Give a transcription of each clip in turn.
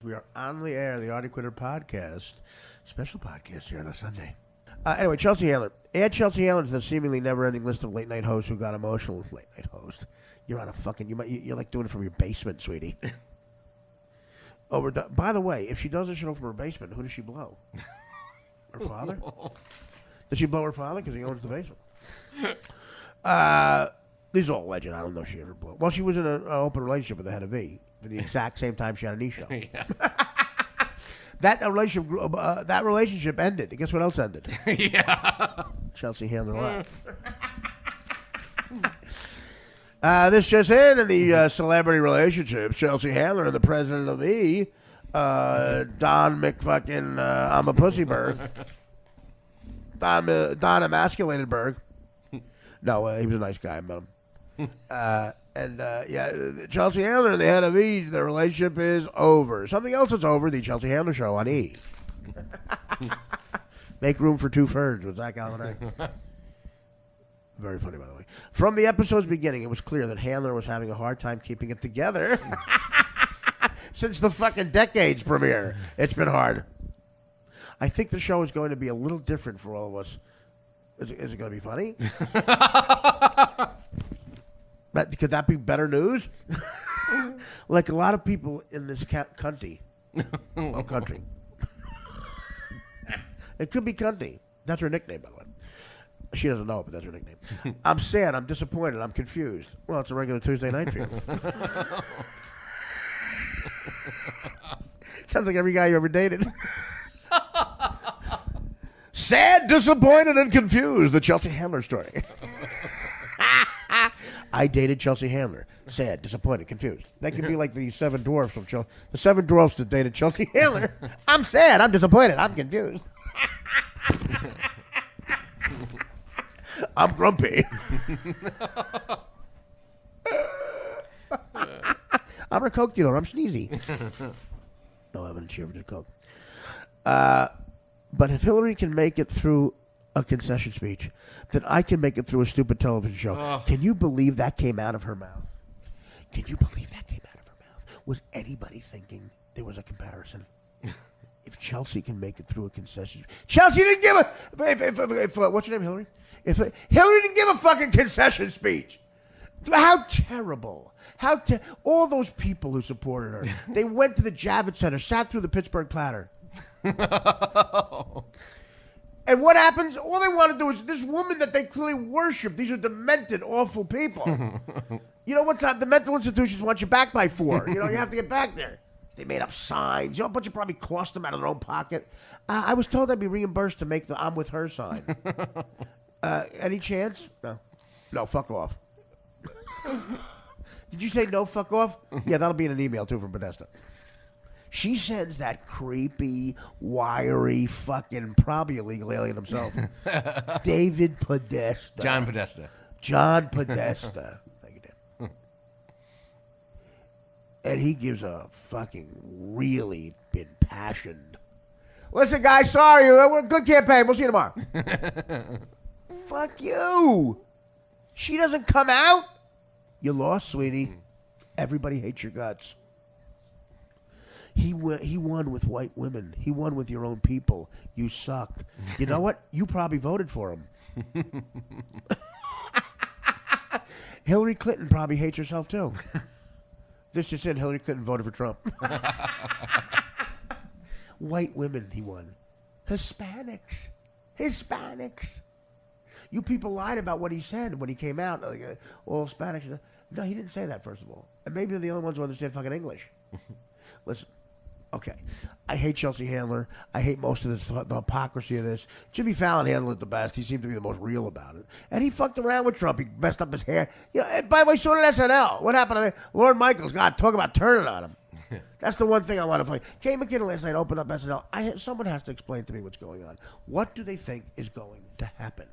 We are on the air, the Artie Quitter podcast, special podcast here on a Sunday. Anyway, Chelsea Handler. Add Chelsea Handler to the seemingly never-ending list of late-night hosts who got emotional with late-night host. You're on a fucking... You're like doing it from your basement, sweetie. By the way, if she does this show from her basement, who does she blow? Her father? Does she blow her father because he owns the basement? These are all legend. I don't know if she ever blew. Well, she was in an open relationship with the head of E for the exact same time she had an E show. Yeah. That relationship ended. Guess what else ended? Yeah. Chelsea Handler left. This just in the celebrity relationship. Chelsea Handler and the president of E, Don McFucking, I'm a pussyberg. Don Emasculated Berg. No, he was a nice guy. I met him. Chelsea Handler and the head of E, the relationship is over. Something else is over, the Chelsea Handler show on E. Make room for two ferns with Zach Galifianakis. Very funny, by the way. From the episode's beginning, it was clear that Handler was having a hard time keeping it together. Since the fucking Decades premiere, it's been hard. I think the show is going to be a little different for all of us. Is it going to be funny? Could that be better news? Like a lot of people in this country. Oh, country. It could be Cunty. That's her nickname, by the way. She doesn't know it, but that's her nickname. I'm sad. I'm disappointed. I'm confused. Well, it's a regular Tuesday night for you. Sounds like every guy you ever dated. Sad, disappointed, and confused. The Chelsea Handler story. I dated Chelsea Handler. Sad, disappointed, confused. That could be like the seven dwarfs of Chelsea. The seven dwarfs that dated Chelsea Handler. I'm sad, I'm disappointed, I'm confused. I'm grumpy. I'm a coke dealer. I'm sneezy. No evidence she ever did coke. But if Hillary can make it through a concession speech, then I can make it through a stupid television show. Oh. Can you believe that came out of her mouth? Can you believe that came out of her mouth? Was anybody thinking there was a comparison? If Chelsea can make it through a concession... Chelsea didn't give a... what's your name, Hillary? If Hillary didn't give a fucking concession speech. How terrible. All those people who supported her, they went to the Javits Center, sat through the Pittsburgh Platter. And what happens? All they want to do is this woman that they clearly worship. These are demented, awful people. You know what's not? The mental institutions want you back by 4. You have to get back there. They made up signs. A bunch of probably cost them out of their own pocket. I was told I'd be reimbursed to make the "I'm with her" sign. Any chance? No. No, fuck off. Did you say no, fuck off? Yeah, that'll be in an email too from Podesta. She sends that creepy, wiry, fucking, probably illegal alien himself, David Podesta. John Podesta. John Podesta. Thank you, Dan. And he gives a fucking really impassioned. Listen, guys, sorry. We're a good campaign. We'll see you tomorrow. Fuck you. She doesn't come out. You lost, sweetie. Everybody hates your guts. He won with white women. He won with your own people. You sucked. You know what? You probably voted for him. Hillary Clinton probably hates herself, too. This just in, Hillary Clinton voted for Trump. White women, he won. Hispanics. You people lied about what he said when he came out. Like, all Hispanics. No, he didn't say that, first of all. And maybe they're the only ones who understand fucking English. Listen. Okay. I hate Chelsea Handler. I hate most of this, the hypocrisy of this. Jimmy Fallon handled it the best. He seemed to be the most real about it. And he fucked around with Trump. He messed up his hair. And by the way, so did SNL. What happened to that? Lorne Michaels? God, talk about turning on him. That's the one thing I want to find. Kate McKinnon last night opened up SNL. Someone has to explain to me what's going on. What do they think is going to happen?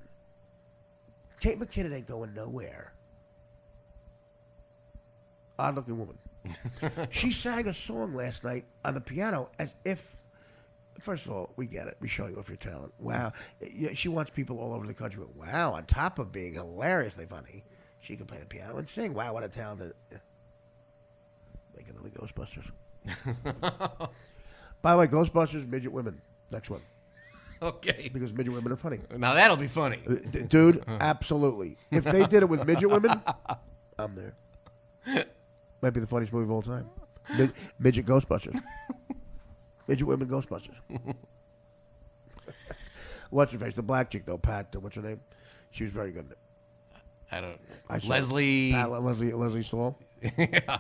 Kate McKinnon ain't going nowhere. Odd-looking woman. She sang a song last night on the piano as if, first of all, we get it. We show you off your talent. Wow. She wants people all over the country. Wow, on top of being hilariously funny, she can play the piano and sing. Wow, what a talented... Make another Ghostbusters. By the way, Ghostbusters, midget women. Next one. Okay. Because midget women are funny. Now that'll be funny. Dude, absolutely. If they did it with midget women, I'm there. Might be the funniest movie of all time. Midget Ghostbusters. Midget women Ghostbusters. What's her face? The black chick, though, Pat. What's her name? She was very good in it. I don't. Leslie. Leslie. Leslie Stahl. Yeah.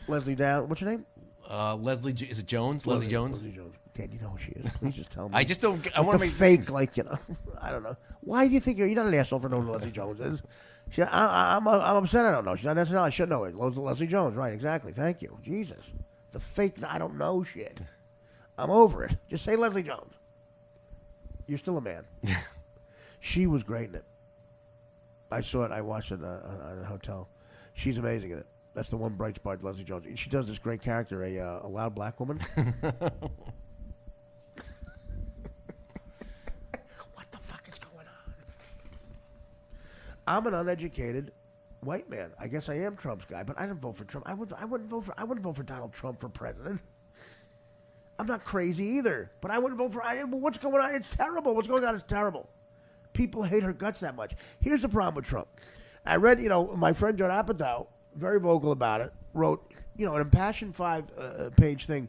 Leslie Down. What's her name? Leslie. Is it Jones? Leslie Jones. Leslie Jones. Dan, you know who she is. Please just tell me. I just don't. I like want to the make fake, like, you know. I don't know. Why do you think you're not an asshole for knowing who Leslie Jones is? I'm upset. I don't know. She's not SNL. I should know it. Leslie Jones. Right. Exactly. Thank you. Jesus. The fake. I don't know shit. I'm over it. Just say Leslie Jones. You're still a man. She was great in it. I saw it. I watched it at a hotel. She's amazing in it. That's the one bright spot, Leslie Jones. She does this great character, a loud black woman. What the fuck is going on? I'm an uneducated white man. I guess I am Trump's guy, but I didn't vote for Trump. I wouldn't vote for Donald Trump for president. I'm not crazy either, but I wouldn't vote for. What's going on? It's terrible. What's going on is terrible. People hate her guts that much. Here's the problem with Trump. I read, my friend John Apatow, very vocal about it, wrote, an impassioned 5-page thing,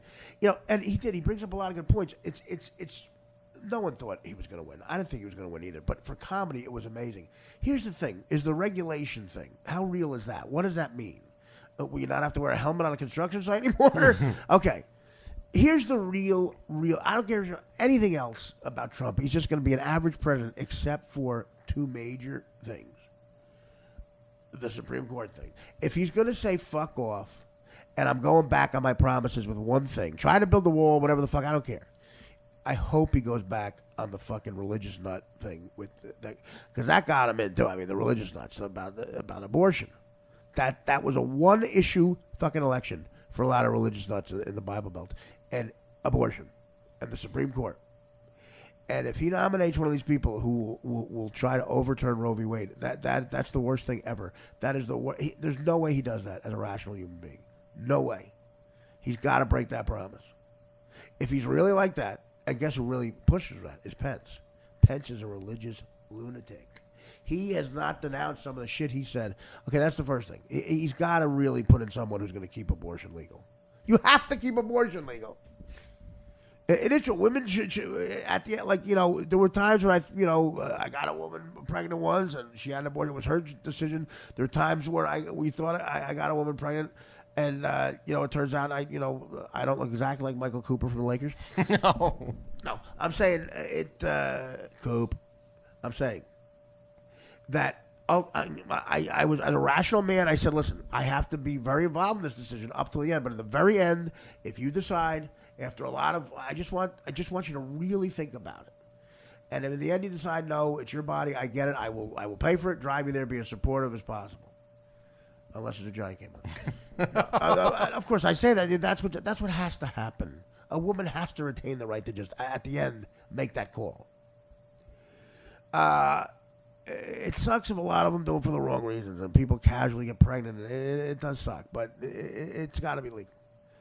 and he brings up a lot of good points. It's no one thought he was going to win. I didn't think he was going to win either, but for comedy, it was amazing. Here's the thing, is the regulation thing. How real is that? What does that mean? Will you not have to wear a helmet on a construction site anymore? Okay. Here's the real, I don't care anything else about Trump. He's just going to be an average president except for two major things. The Supreme Court thing. If he's going to say fuck off, and I'm going back on my promises with one thing, try to build the wall, whatever the fuck, I don't care. I hope he goes back on the fucking religious nut thing with that, because that got him into, the religious nuts about abortion. That was a one-issue fucking election for a lot of religious nuts in the Bible Belt. And abortion, and the Supreme Court. And if he nominates one of these people who will try to overturn Roe v. Wade, that's the worst thing ever. That is there's no way he does that as a rational human being. No way. He's got to break that promise. If he's really like that, and guess who really pushes that is Pence. Pence is a religious lunatic. He has not denounced some of the shit he said. Okay, that's the first thing. He's got to really put in someone who's going to keep abortion legal. You have to keep abortion legal. It is true. Women should at the end, there were times when I got a woman pregnant once and she had an abortion. It was her decision. There were times where we thought I got a woman pregnant and, it turns out I don't look exactly like Michael Cooper from the Lakers. No, I'm saying Coop. I'm saying that I was, as a rational man, I said, listen, I have to be very involved in this decision up till the end. But at the very end, if you decide, after a lot of, I just want you to really think about it. And if in the end you decide, no, it's your body, I get it, I will pay for it, drive you there, be as supportive as possible. Unless there's a giant came up. Of course, I say that, that's what has to happen. A woman has to retain the right to just, at the end, make that call. It sucks if a lot of them do it for the wrong reasons and people casually get pregnant. It does suck, but it's got to be legal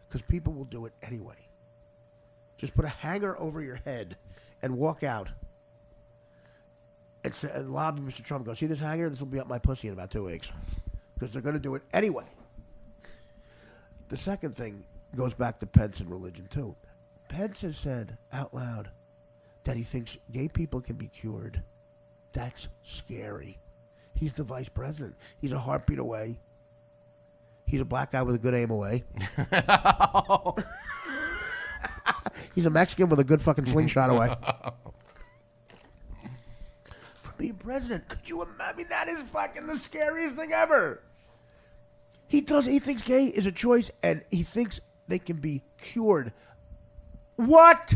because people will do it anyway. Just put a hanger over your head and walk out and lobby Mr. Trump. Go, see this hanger? This will be up my pussy in about 2 weeks because they're going to do it anyway. The second thing goes back to Pence and religion, too. Pence has said out loud that he thinks gay people can be cured. That's scary. He's the vice president. He's a heartbeat away. He's a black guy with a good aim away. He's a Mexican with a good fucking slingshot away. For being president, could you imagine? That is fucking the scariest thing ever. He thinks gay is a choice and he thinks they can be cured. What?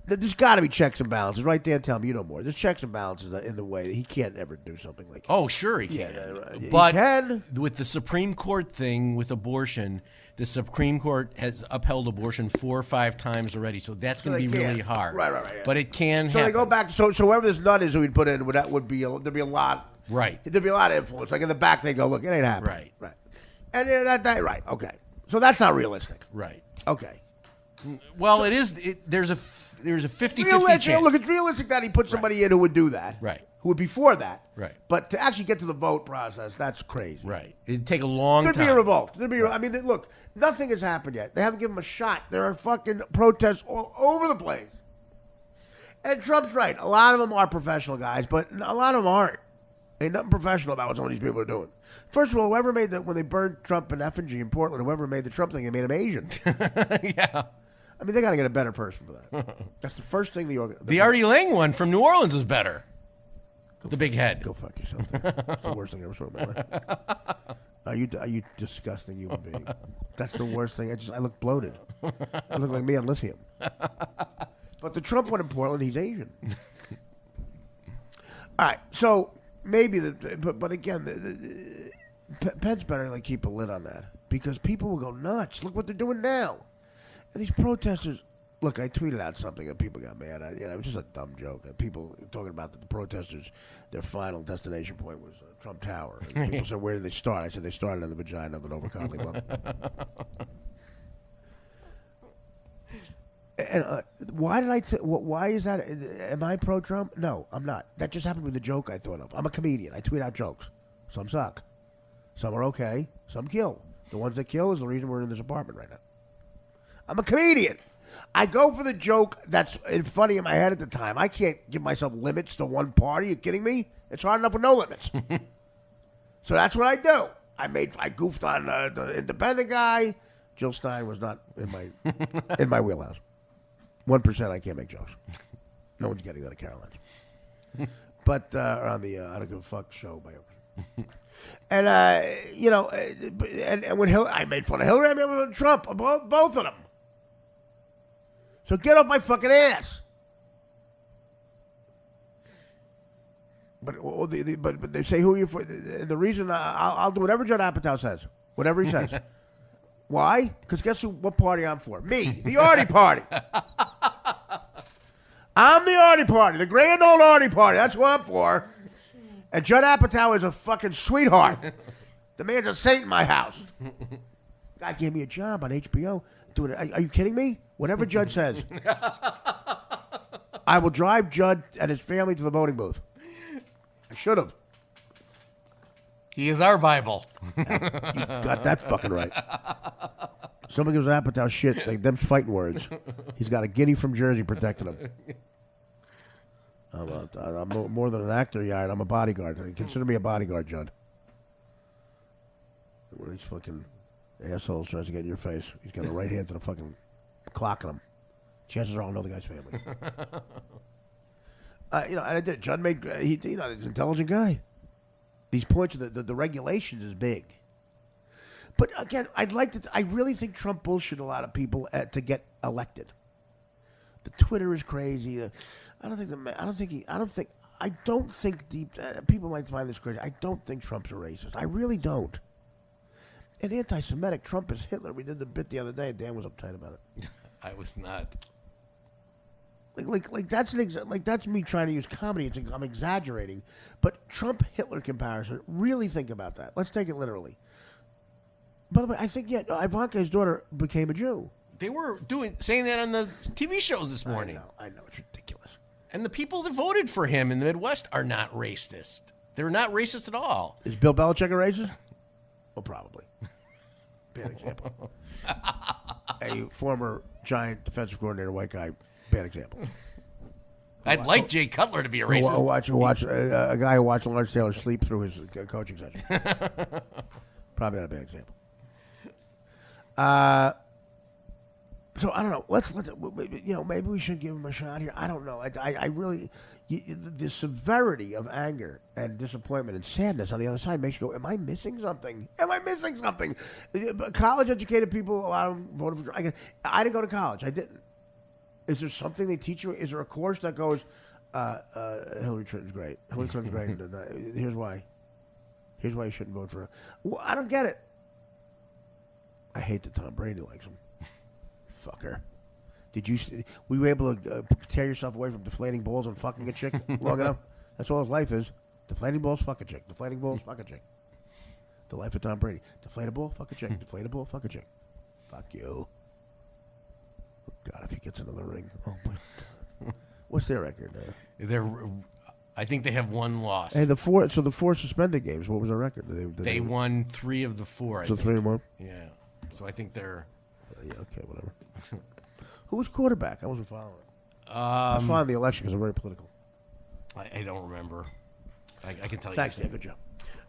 There's got to be checks and balances, right? Dan, tell me you know more. There's checks and balances in the way that he can't ever do something like that. Oh, sure he can. Yeah, but he can. With the Supreme Court thing with abortion, the Supreme Court has upheld abortion 4 or 5 times already, so that's going to be really hard. Right. Yeah. But it can happen. So they go back. So whoever this nut is who we'd put in, there'd be a lot. Right. There'd be a lot of influence. Like in the back, they go, look, it ain't happening. Right. And that right, okay. So that's not realistic. Right. Okay. Well, it is. There's a 50-50 Realistic, chance. look, it's realistic that he put somebody in who would do that. Right. Who would be for that. Right. But to actually get to the vote process, that's crazy. Right. It'd take a long time. There'd be a revolt. I mean, look, nothing has happened yet. They haven't given him a shot. There are fucking protests all over the place. And Trump's right. A lot of them are professional guys, but a lot of them aren't. Ain't nothing professional about what some of these people are doing. First of all, whoever made when they burned Trump in effigy in Portland, whoever made the Trump thing, they made him Asian. Yeah. I mean, they got to get a better person for that. That's the first thing the Artie Lang one from New Orleans is better. The big head. Go fuck yourself. That's the worst thing I ever saw in my life. Are you disgusting human being? That's the worst thing. I look bloated. I look like me on lithium. But the Trump one in Portland, he's Asian. All right, so maybe but again, Pence better keep a lid on that because people will go nuts. Look what they're doing now. And these protesters, look, I tweeted out something and people got mad. It was just a dumb joke. And people talking about the protesters, their final destination point was Trump Tower. And people said, where did they start? I said, they started in the vagina of an overconfident woman. And why did why is that? Am I pro-Trump? No, I'm not. That just happened with a joke I thought of. I'm a comedian. I tweet out jokes. Some suck. Some are okay. Some kill. The ones that kill is the reason we're in this apartment right now. I'm a comedian. I go for the joke that's funny in my head at the time. I can't give myself limits to one party. Are you kidding me? It's hard enough with no limits. So that's what I do. I goofed on the independent guy. Jill Stein was not in my wheelhouse. 1% I can't make jokes. No one's getting that at Caroline's. But on the I don't give a fuck show by others. And and when I made fun of Hillary, I made fun of Trump, both of them. So get off my fucking ass. But they say who are you for? The reason I'll do whatever Judd Apatow says, whatever he says. Why? Because guess what party I'm for? Me, the Artie Party. I'm the Artie Party, the grand old Artie Party. That's who I'm for. And Judd Apatow is a fucking sweetheart. The man's a saint in my house. Guy gave me a job on HBO. Dude, are you kidding me? Whatever Judd says, I will drive Judd and his family to the voting booth. I should have. He is our Bible. You got that fucking right. Somebody gives Apatow shit, like them fighting words. He's got a guinea from Jersey protecting him. I'm more than an actor, Yard. I'm a bodyguard. Consider me a bodyguard, Judd. One of these fucking assholes tries to get in your face. He's got a right hand to the fucking clock on him. Chances are I'll know the guy's family. And I did. Judd made. He's an intelligent guy. These points of the regulations is big. But again, I really think Trump bullshit a lot of people to get elected. The Twitter is crazy. I don't think people might find this crazy. I don't think Trump's a racist. I really don't. And anti-Semitic, Trump is Hitler. We did the bit the other day. Dan was uptight about it. I was not. That's that's me trying to use comedy. I'm exaggerating, but Trump Hitler comparison. Really think about that. Let's take it literally. By the way, I think Ivanka's daughter became a Jew. They were saying that on the TV shows this morning. I know it's ridiculous. And the people that voted for him in the Midwest are not racist. They're not racist at all. Is Bill Belichick a racist? Well, probably. Bad example. A former Giant defensive coordinator, white guy. Bad example. I'd like Jay Cutler to be a racist. Watch a guy who watched Lawrence Taylor sleep through his coaching session. Probably not a bad example. So I don't know. Let's maybe we should give him a shot here. I don't know. I really the severity of anger and disappointment and sadness on the other side makes you go, "Am I missing something? Am I missing something?" College-educated people, a lot of them voted for. I didn't go to college. I didn't. Is there something they teach you? Is there a course that goes, Hillary Clinton's great. Hillary Clinton's great. Here's why. Here's why you shouldn't vote for her. Well, I don't get it. I hate that Tom Brady likes him. Fucker. Were you able to tear yourself away from deflating balls and fucking a chick long enough? That's all his life is. Deflating balls, fuck a chick. Deflating balls, fuck a chick. The life of Tom Brady. Deflate a ball, fuck a chick. Deflate a ball, fuck a chick. Fuck you. Oh, God, if he gets another ring. Oh, my God. What's their record? I think they have one loss. Hey, the four suspended games, what was their record? They won 3 of the 4, I think. 3 and 1? Yeah. So I think they're... Yeah, okay, whatever. Who was quarterback? I wasn't following. I was following the election because I'm very political. I don't remember. I can tell you. Thanks, Dan. Good job.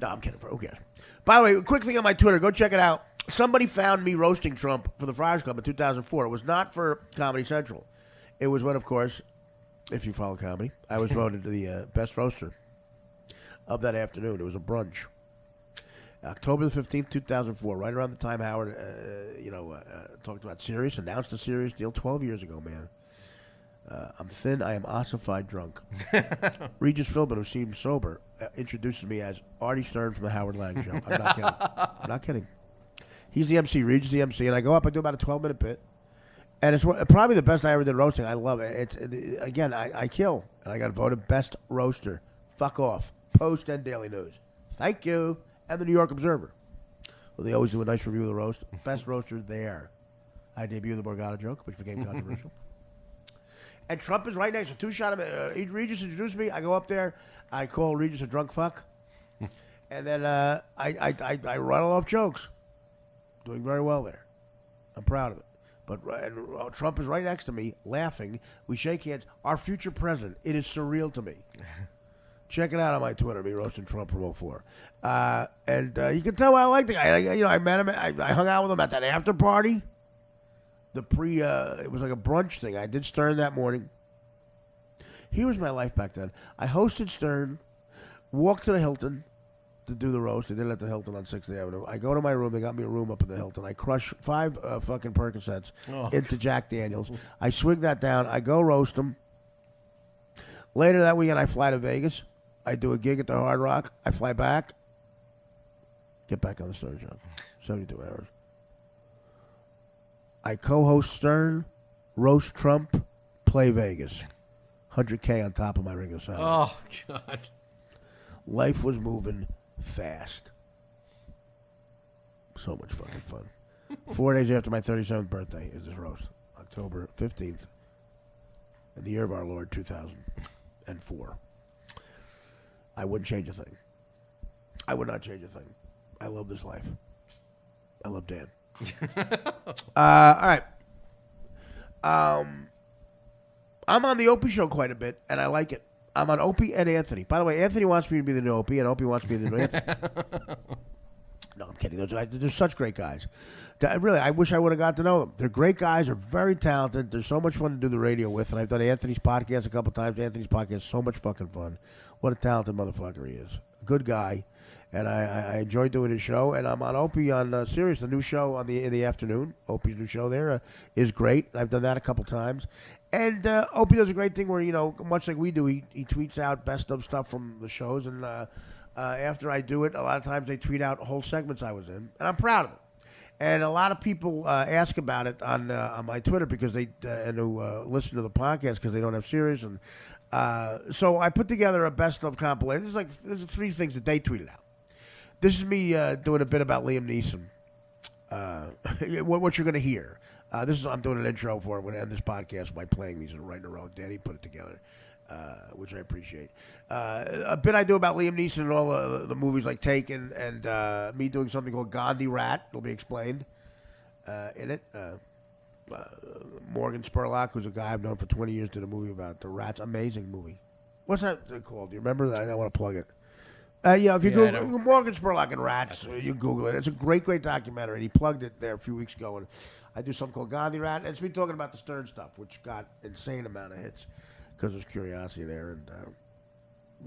No, I'm kidding. Who cares? By the way, a quick thing on my Twitter. Go check it out. Somebody found me roasting Trump for the Friars Club in 2004. It was not for Comedy Central. It was when, of course, if you follow comedy, I was voted the best roaster of that afternoon. It was a brunch. October the 15th, 2004, right around the time Howard, talked about Sirius, announced a Sirius deal 12 years ago, man. I'm thin, I am ossified drunk. Regis Philbin, who seems sober, introduces me as Artie Stern from the Howard Lang Show. I'm not kidding. I'm not kidding. He's the MC, Regis the MC, and I go up, I do about a 12-minute bit. And it's probably the best I ever did roasting. I love it. Again, I kill, and I got voted best roaster. Fuck off. Post and Daily News. Thank you. And the New York Observer. Well, they always do a nice review of the roast. Best roaster there. I debuted the Borgata joke, which became controversial. And Trump is right next to 2 shot of Regis introduced me. I go up there. I call Regis a drunk fuck. And then I rattle off jokes. Doing very well there. I'm proud of it. But Trump is right next to me, laughing. We shake hands. Our future president. It is surreal to me. Check it out on my Twitter, me roasting Trump from 04. And you can tell I like the guy. I met him. I hung out with him at that after party. It was like a brunch thing. I did Stern that morning. Here was my life back then. I hosted Stern, walked to the Hilton to do the roast. They did it at the Hilton on 6th Avenue. I go to my room. They got me a room up at the Hilton. I crush 5 fucking Percocets into Jack Daniels. I swig that down. I go roast them. Later that weekend, I fly to Vegas. I do a gig at the Hard Rock. I fly back. Get back on the Stern Show. 72 hours. I co-host Stern, roast Trump, play Vegas. $100K on top of my regular salary. Oh, God. Life was moving fast. So much fucking fun. 4 days after my 37th birthday is this roast. October 15th. In the year of our Lord, 2004. I wouldn't change a thing. I would not change a thing. I love this life. I love Dan. All right. I'm on the Opie show quite a bit, and I like it. I'm on Opie and Anthony. By the way, Anthony wants me to be the new Opie, and Opie wants me to be the new Anthony. No, I'm kidding. They're such great guys. Really, I wish I would have got to know them. They're great guys. They're very talented. They're so much fun to do the radio with, and I've done Anthony's podcast a couple times. Anthony's podcast is so much fucking fun. What a talented motherfucker he is. Good guy. And I enjoy doing his show. And I'm on Opie on Sirius, the new show in the afternoon. Opie's new show there is great. I've done that a couple times. And Opie does a great thing where, much like we do, he tweets out best of stuff from the shows. And after I do it, a lot of times they tweet out whole segments I was in. And I'm proud of it. And a lot of people ask about it on my Twitter because who listen to the podcast because they don't have Sirius. And so I put together a best of compilation. There's 3 things that they tweeted out. This is me doing a bit about Liam Neeson. What you're going to hear. I'm doing an intro for it. I'm going to end this podcast by playing these right in a row. Danny put it together, which I appreciate. A bit I do about Liam Neeson and all the movies like Taken, and me doing something called Gandhi Rat. It'll be explained in it. Morgan Spurlock, who's a guy I've known for 20 years, did a movie about the rats. Amazing movie. What's that called? Do you remember? I don't want to plug it. If you Google Morgan Spurlock and rats, you Google it. It's a great, great documentary. He plugged it there a few weeks ago, and I do something called Gandhi Rat. And it's me talking about the Stern stuff, which got insane amount of hits because there's curiosity there. And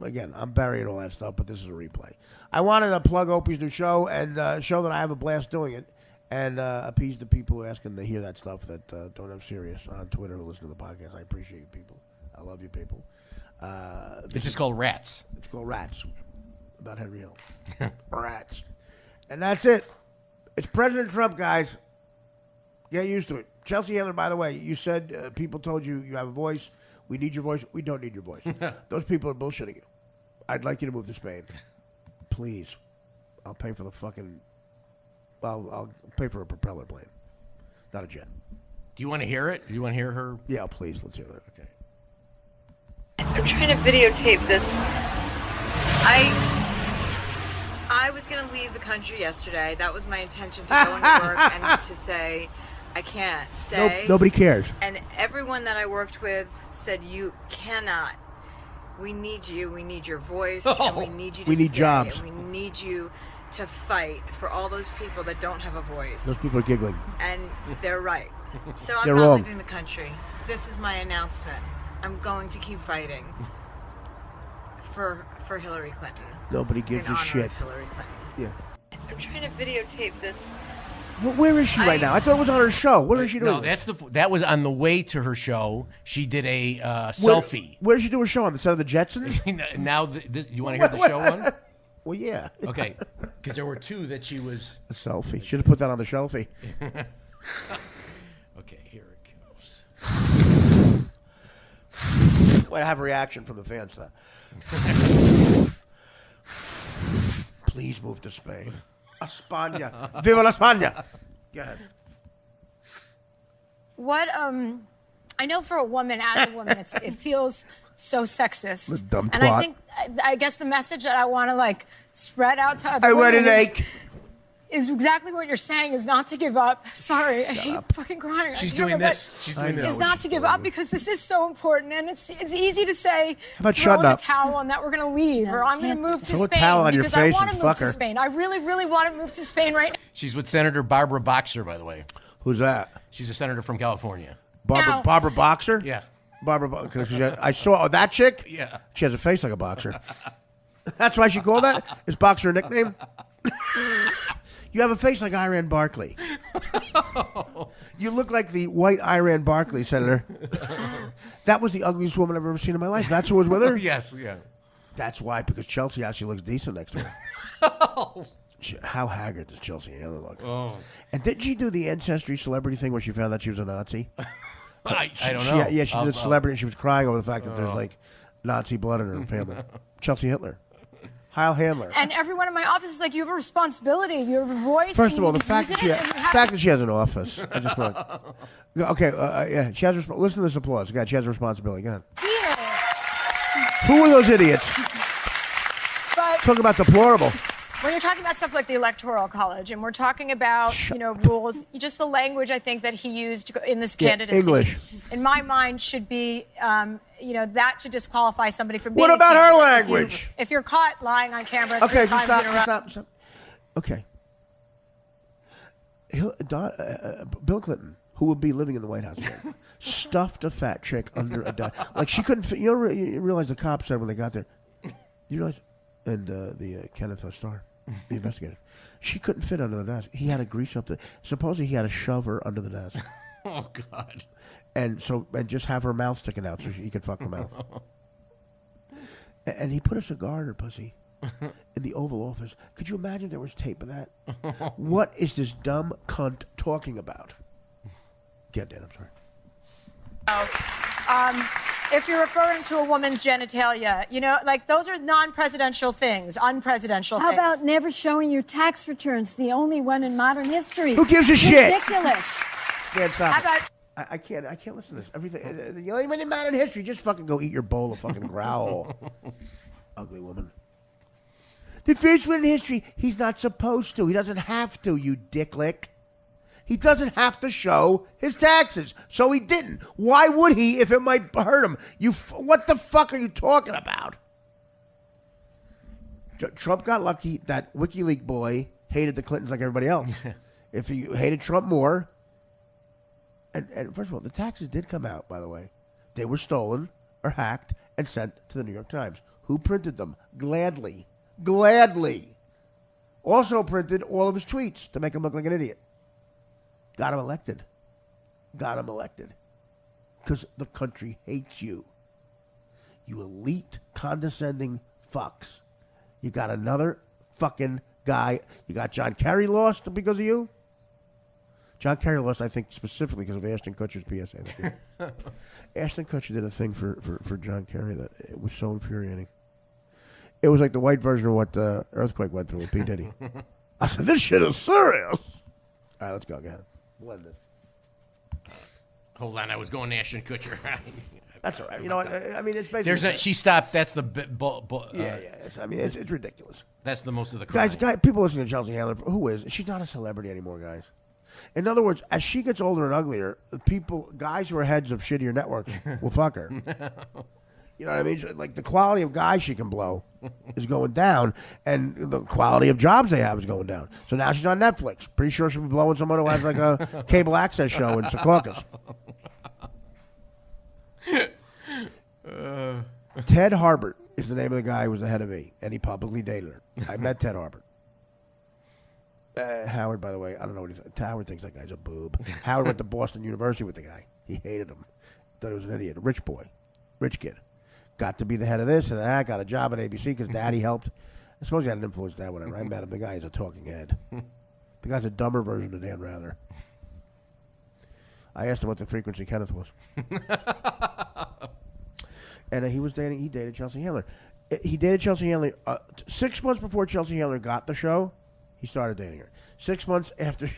again, I'm burying all that stuff, but this is a replay. I wanted to plug Opie's new show and show that I have a blast doing it, and appease the people who asking to hear that stuff that don't have Sirius on Twitter who listen to the podcast. I appreciate you people. I love you people. It's just called Rats. It's called Rats. About Henry Hill. Rats. And that's it. It's President Trump, guys. Get used to it. Chelsea Handler, by the way, you said people told you have a voice. We need your voice. We don't need your voice. Those people are bullshitting you. I'd like you to move to Spain. Please. I'll pay for the fucking. I'll pay for a propeller plane, not a jet. Do you want to hear it? Do you want to hear her? Yeah, please. Let's hear that. Okay. I'm trying to videotape this. I was going to leave the country yesterday. That was my intention, to go into work and to say, I can't stay. Nobody cares. And everyone that I worked with said, you cannot. We need you. We need your voice. And we need you to We need stay, jobs. And we need you to fight for all those people that don't have a voice. Those people are giggling. And they're right. So I'm They're not wrong. leaving the country. This is my announcement. I'm going to keep fighting for Hillary Clinton. Nobody gives in a honor shit. of Hillary Clinton. Yeah. I'm trying to videotape this. Well, where is she right now? I thought it was on her show. Where is she doing? No, that was on the way to her show. She did a selfie. Where did she do her show on the set of the Jetsons? Now, you want to hear the show one? Well, yeah. Okay, because there were two that she was. A selfie. Should have put that on the shelfie. Okay, here it goes. Wait, I have a reaction from the fans to that. Please move to Spain. España. Viva la España. Go ahead. What I know for a woman, as a woman, it feels so sexist. The dumb and twat. I guess the message that I want to like spread out to other I wear women an egg. is exactly what you're saying, is not to give up. Sorry, I hate fucking crying. She's I can't doing remember, this. She's doing know. this. is not to give up, because this is so important, and it's easy to say, about throw shutting the up? towel on that, we're going to leave, or I'm going to move to Throw a Spain, towel on your because I face want and to move fuck to her. Spain. I really, really want to move to Spain right now. She's with Senator Barbara Boxer, by the way. Who's that? She's a senator from California. Now- Barbara Boxer? Yeah. I saw that chick? Yeah. She has a face like a boxer. That's why she called that? Is Boxer a nickname? You have a face like Iran Barkley. You look like the white Iran Barkley, Senator. That was the ugliest woman I've ever seen in my life. That's who was with her? Yes, yeah. That's why, because Chelsea actually looks decent next to her. How haggard does Chelsea Handler look? Oh. And didn't she do the ancestry celebrity thing where she found out she was a Nazi? I don't know. Yeah, she did a celebrity, and she was crying over the fact that there's like Nazi blood in her family. Chelsea Hitler. Heil Handler. And everyone in my office is like, you have a responsibility, you have a voice. First and of all, you the need fact to that use it, and you have fact that she has an office, I just thought. Okay, yeah, she has. Listen to this applause. God, she has a responsibility. Go ahead. to- Who are those idiots But talking about deplorable? when you're talking about stuff like the Electoral College, and we're talking about, rules, just the language I think that he used in this candidacy, English. in my mind, should be, that should disqualify somebody from being What a about her candidate. language? If you're caught lying on camera Okay, three times in a row. stop. Okay. Bill Clinton, who will be living in the White House again, stuffed a fat chick under a diaper. Like she couldn't fit. You realize the cops said when they got there. You realize? And the Kenneth Starr, the investigator, she couldn't fit under the desk. He had to grease up the. Supposedly he had to shove her under the desk. Oh, God. And just have her mouth sticking out so he could fuck her mouth. And he put a cigar in her pussy in the Oval Office. Could you imagine if there was tape of that? What is this dumb cunt talking about? Get Dan, I'm sorry. If you're referring to a woman's genitalia, those are non-presidential things, unpresidential How things. about never showing your tax returns? The only one in modern history. Who gives a shit? Ridiculous. Dan, stop. How it. about I can't listen to this. Everything. The only one in modern history. Just fucking go eat your bowl of fucking growl. Ugly woman. The first one in history. He's not supposed to. He doesn't have to, you dicklick. He doesn't have to show his taxes, so he didn't. Why would he if it might hurt him? What the fuck are you talking about? Trump got lucky that WikiLeaks boy hated the Clintons like everybody else. If he hated Trump more, and first of all, the taxes did come out, by the way. They were stolen or hacked and sent to the New York Times. Who printed them? Gladly. Also printed all of his tweets to make him look like an idiot. Got him elected. Because the country hates you. You elite, condescending fucks. You got another fucking guy. You got John Kerry lost because of you. John Kerry lost, I think, specifically because of Ashton Kutcher's PSA. Ashton Kutcher did a thing for John Kerry that it was so infuriating. It was like the white version of what the Earthquake went through with P. Diddy. I said, this shit is serious. All right, let's go. Go ahead. Blend this. Hold on, I was going Ashton Kutcher. That's all right. You know what? I mean, it's basically... She stopped. That's the... I mean, it's ridiculous. That's the most of the crime. Guys, people listening to Chelsea Handler, who is? She's not a celebrity anymore, guys. In other words, as she gets older and uglier, guys who are heads of shittier networks will fuck her. You know what I mean? Like, the quality of guys she can blow is going down, and the quality of jobs they have is going down. So now she's on Netflix. Pretty sure she'll be blowing someone who has like a cable access show in Secaucus. Ted Harbert is the name of the guy who was the head of E, and he publicly dated her. I met Ted Harbert. Howard, by the way, I don't know what Howard thinks that guy's a boob. Howard went to Boston University with the guy. He hated him. Thought he was an idiot. A rich boy. Rich kid. Got to be the head of this and that. Got a job at ABC because Daddy helped. I suppose he had an influence there, whatever. I met him. The guy is a talking head. The guy's a dumber version of Dan Rather. I asked him what the frequency Kenneth was. And he dated Chelsea Handler. He dated Chelsea Handler 6 months before Chelsea Handler got the show. He started dating her. 6 months after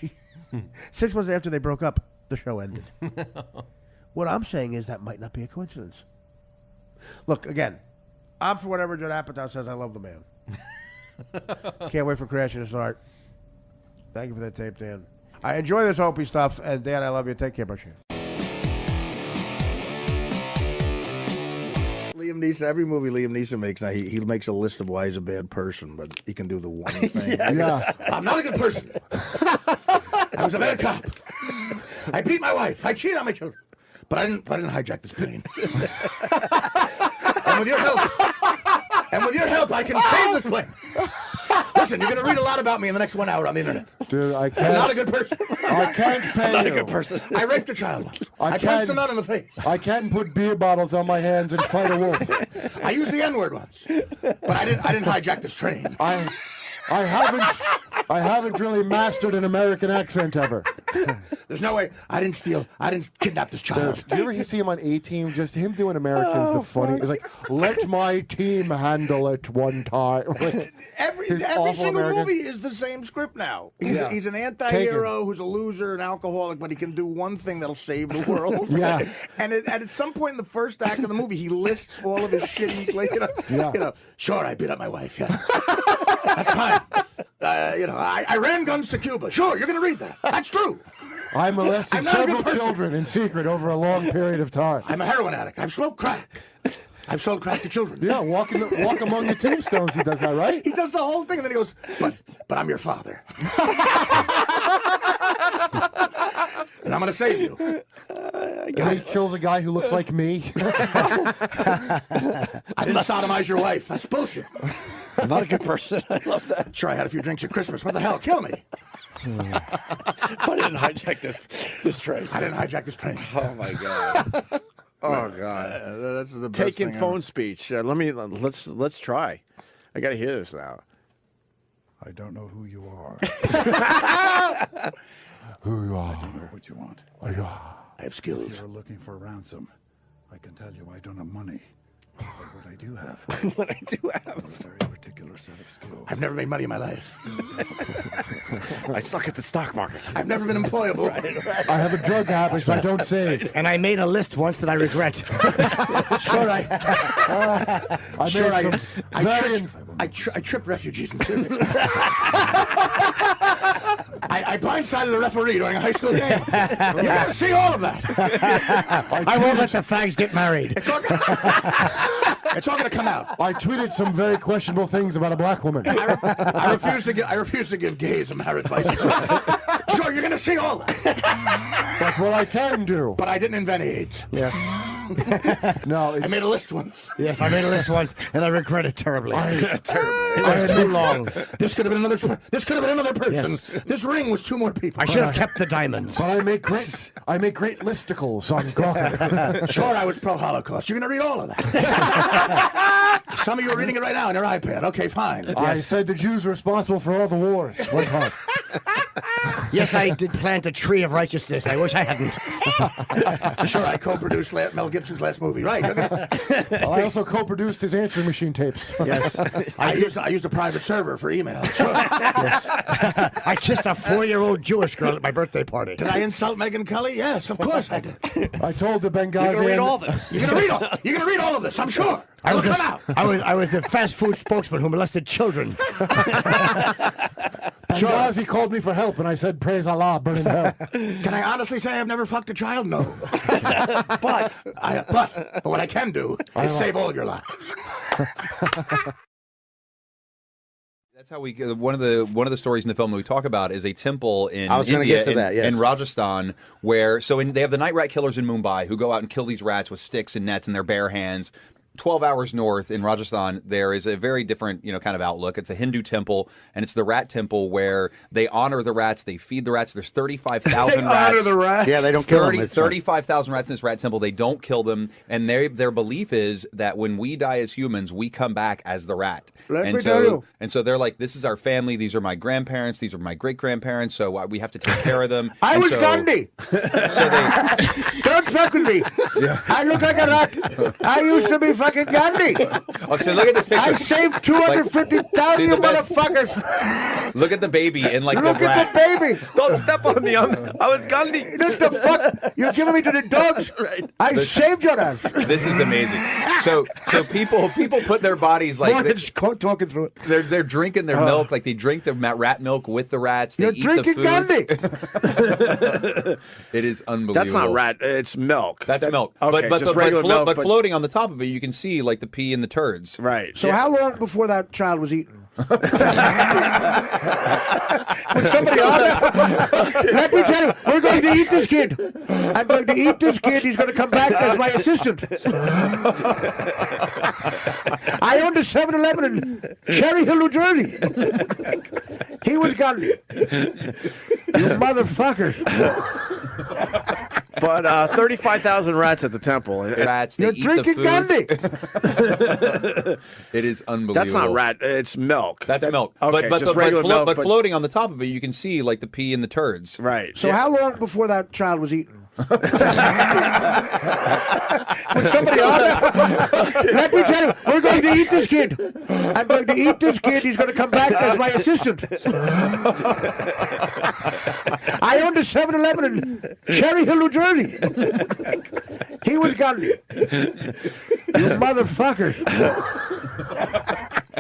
6 months after they broke up, the show ended. What I'm saying is that might not be a coincidence. Look, again, I'm for whatever Judd Apatow says. I love the man. Can't wait for Crashing to start. Thank you for that tape, Dan. I enjoy this Opie stuff, and Dan, I love you. Take care, Bushie. Liam Neeson, every movie Liam Neeson makes now, he makes a list of why he's a bad person, but he can do the one thing. Yeah. I'm not a good person. I was a bad cop. I beat my wife. I cheated on my children. But I didn't hijack this plane. And with your help, I can save this plane. Listen, you're going to read a lot about me in the next 1 hour on the internet. Dude, I can't. I'm not a good person. I can't pay I'm not you. a good person. I raped a child once. I punched a nun in the face. I can't put beer bottles on my hands and fight a wolf. I used the N-word once. But I didn't hijack this train. I haven't really mastered an American accent ever. There's no way. I didn't kidnap this child. Dude, do you ever see him on A-Team? Just him doing Americans, the funny. It's like, let my team handle it one time. Every His single American movie is the same script now. He's an anti-hero who's a loser, an alcoholic, but he can do one thing that'll save the world. Yeah. And at some point in the first act of the movie, he lists all of his shitty, sure, I beat up my wife. Yeah. That's fine. I ran guns to Cuba. Sure, you're going to read that. That's true. I molested several children in secret over a long period of time. I'm a heroin addict. I've smoked crack. I've sold crack to children. Yeah, walk among the tombstones. He does that, right? He does the whole thing, and then he goes, but I'm your father. And I'm going to save you. And then he kills a guy who looks like me. I didn't sodomize your wife. That's bullshit. I'm not a good person. I love that. Sure, I had a few drinks at Christmas. What the hell? Kill me. But I didn't hijack this train. I didn't hijack this train. Oh, my God. Oh, God. That's the best Taking thing phone ever. speech. Let's try. I got to hear this now. I don't know who you are. Who you are? I don't know what you want. I have If skills. you're looking for ransom, I can tell you I don't have money. But what I do have What I do have. is a very particular set of skills. I've never made money in my life. I suck at the stock market. I've never been employable. I have a drug habit, but I don't save. And I made a list once that I regret. Sure, I I tripped refugees in Syria. I blindsided the referee during a high school game. You're going to see all of that. I won't let the fags get married. It's all going to come out. I tweeted some very questionable things about a black woman. I refuse to give gays a marriage license. Sure, you're going to see all that. That's what I can do. But I didn't invent AIDS. Yes. No, I made a list once. Yes, I made a list once, and I regret it terribly. It was too long. This could have been another person. Yes. This ring was two more people. I should have kept the diamonds. But I make great listicles on Gawker. Sure, I was pro-Holocaust. You're going to read all of that. Some of you are reading it right now on your iPad. Okay, fine. I said the Jews were responsible for all the wars. What's hard? Yes, I did plant a tree of righteousness. I wish I hadn't. Sure, I co-produced Mel Gibson's last movie. Right. Well, I also co-produced his answering machine tapes. Yes. I used a private server for email. Sure. Yes. I kissed a 4-year-old Jewish girl at my birthday party. Did I insult Megyn Kelly? Yes, of course I did. I told the Benghazi. You're gonna read all this. You're gonna read all of this. I'm sure. I was a fast food spokesman who molested children. Benghazi called me for help, and I said, "Praise Allah, burn in hell." Can I honestly say I've never fucked a child? No. but what I can do is save all your lives. That's how we one of the stories in the film that we talk about is a temple in I was gonna India get to that, yes. in Rajasthan where they have the night rat killers in Mumbai who go out and kill these rats with sticks and nets in their bare hands. 12 hours north in Rajasthan, there is a very different, kind of outlook. It's a Hindu temple, and it's the rat temple where they honor the rats, they feed the rats. There's 35,000 rats. Honor the rats. Yeah, they don't kill them. 35,000 rats in this rat temple. They don't kill them, and their belief is that when we die as humans, we come back as the rat. And so they're like, this is our family. These are my grandparents. These are my great grandparents. So we have to take care of them. I was Gandhi. So don't fuck with me. Yeah. I look like a rat. I used to be fucking Gandhi. Oh, so look at this picture. I saved 250,000 you motherfuckers. Look at the baby and look the rat. at the baby. Don't step on me. I was Gandhi. What the fuck? You're giving me to the dogs. Right. I saved your ass. This is amazing. So people put their bodies like talking through it. They're drinking their milk, like they drink the rat milk with the rats. They You're eat drinking the food. Gandhi. It is unbelievable. That's not rat. It's milk. That's milk. Okay, but floating on the top of it, you can see like the pee and the turds. Right. So how long before that child was eaten? Was somebody on it? Let me tell you, we're going to eat this kid. I'm going to eat this kid. He's going to come back as my assistant. I owned a 7-Eleven in Cherry Hill, New Jersey. He was Gandhi. You motherfucker. But 35,000 rats at the temple. Rats. You're eat drinking Gandhi. It is unbelievable. That's not rat. It's milk. That's milk. Okay, but floating on the top of it, you can see like the pee and the turds. Right. So how long before that child was eaten? Was somebody on it? Let me tell you, we're going to eat this kid. I'm going to eat this kid. He's going to come back as my assistant. I owned a 7-Eleven in Cherry Hill, New Jersey. He was Gandhi. You motherfucker.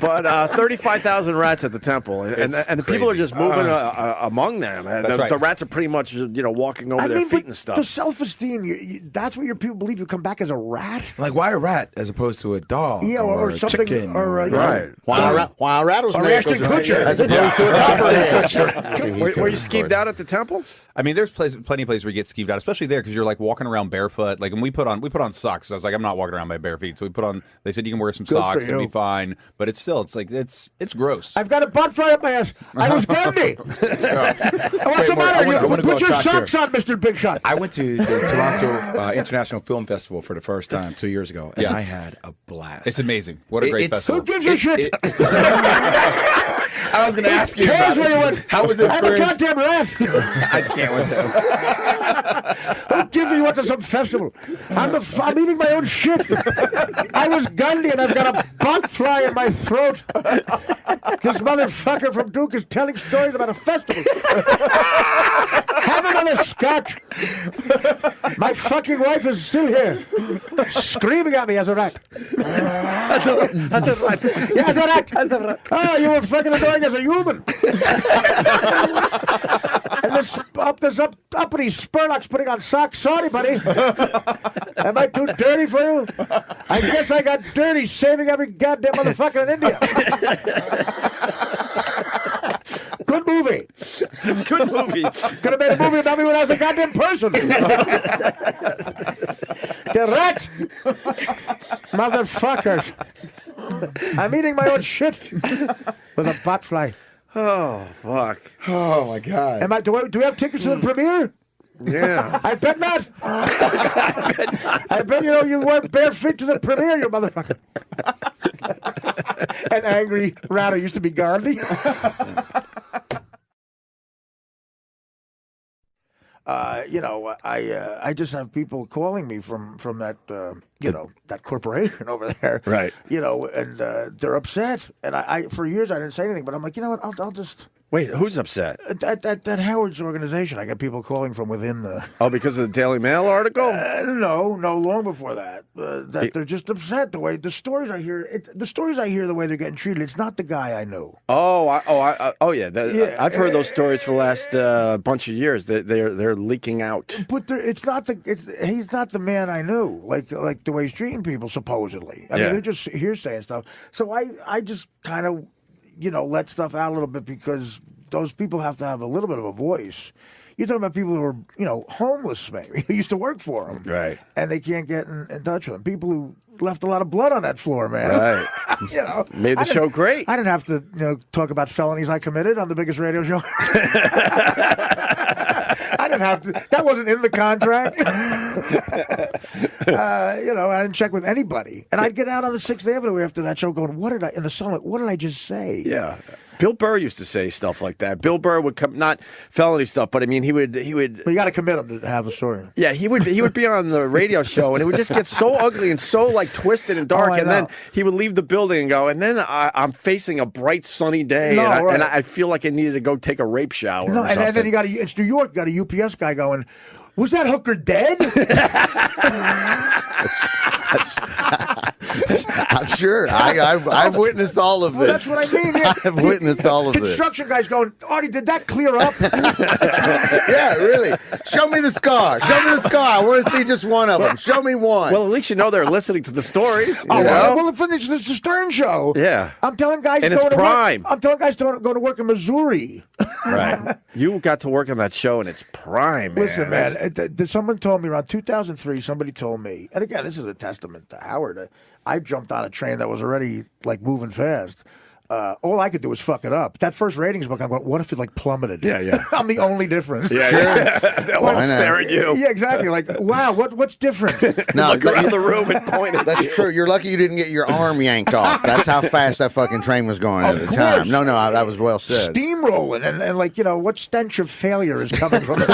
But 35,000 rats at the temple, and the people are just moving among them. And the rats are pretty much walking over their feet and stuff. The self-esteem, that's what your people believe. You come back as a rat? Like, why a rat as opposed to a dog? Yeah, or a something. chicken. Right. Why a rattlesnake? Ashton Kutcher. As opposed to a copperhead. Were you skeeved out at the temple? I mean, there's plenty of places where you get skeeved out, especially there because you're like walking around barefoot. Like, and we put on socks. I was like, I'm not walking around my bare feet. So we put on. They said you can wear some socks. It'll be fine. But it's still, it's gross. I've got a butt fly up my ass. I was Gandhi. What's the matter? Put your socks on, Mr. Big Shot. I went to the Toronto International Film Festival for the first time 2 years ago, and I had a blast. It's amazing. What a great festival. Who gives a shit? I was going to ask you about it. How was the experience? I'm a goddamn rat. I can't with that. Who gives me what to some festival? I'm eating my own shit. I was Gandhi and I've got a butt fly in my throat. This motherfucker from Duke is telling stories about a festival. Have another scotch. My fucking wife is still here, screaming at me as a rat. As a rat. Yeah, as a rat. As a rat. Oh, you were fucking annoying as a human. And this uppity Spurlock's putting on socks. Sorry, buddy. Am I too dirty for you? I guess I got dirty saving every goddamn motherfucker in India. Good movie. Good movie. Could have made a movie about me when I was a goddamn person. The rats. Motherfuckers. I'm eating my own shit with a butt fly. Oh, fuck. Oh, my God. Do we have tickets to the premiere? Yeah. I bet not. I bet you went bare feet to the premiere, you motherfucker. An angry rat who used to be Gandhi. I just have people calling me from that that corporation over there, right? And they're upset. And I for years I didn't say anything, but I'm like, you know what? I'll just. Wait, who's upset? That Howard's organization. I got people calling from within the. Oh, because of the Daily Mail article? No, long before that. They're just upset the way the stories I hear. The stories I hear, the way they're getting treated. It's not the guy I knew. Yeah. I've heard those stories for the last bunch of years. They're leaking out. But he's not the man I knew. Like the way he's treating people supposedly. I mean, they're just hearsay and stuff. So I just kind of. Let stuff out a little bit because those people have to have a little bit of a voice. You're talking about people who are, homeless, maybe, who used to work for them. Right. And they can't get in touch with them. People who left a lot of blood on that floor, man. Right. Made the show great. I didn't have to, talk about felonies I committed on the biggest radio show. I didn't have to. That wasn't in the contract. I didn't check with anybody. And I'd get out on the 6th Avenue after that show going, what did I just say? Yeah. Bill Burr used to say stuff like that. Bill Burr would come, not felony stuff, but I mean, he would. But you got to commit him to have a story. Yeah, he would be on the radio show, and it would just get so ugly and so like twisted and dark. And then he would leave the building and go, and then I'm facing a bright sunny day, and I feel like I needed to go take a rape shower. No, and then it's New York. Got a UPS guy going, was that hooker dead? I'm sure. I've witnessed all of this. Well, that's what I mean. Yeah. I've witnessed all of this. Construction guys going, Artie, did that clear up? Yeah, really. Show me the scar. Show me the scar. I want to see just one of them. Show me one. Well, at least they're listening to the stories. Well, it's the Stern Show. Yeah. I'm telling guys and it's prime. I'm telling guys to go to work in Missouri. Right. You got to work on that show, and it's prime, man. Listen, man, someone told me around 2003, somebody told me, and again, this is a testament to Howard. I jumped on a train that was already like moving fast. All I could do was fuck it up. That first ratings book, I'm going, what if it plummeted? Yeah. I'm the only difference. Yeah. They'll all stare at you. Yeah, exactly. Like, wow, what's different? Look around the room and point at That's true. You're lucky you didn't get your arm yanked off. That's how fast that fucking train was going at the time. No, that was well said. Steamrolling and what stench of failure is coming from it?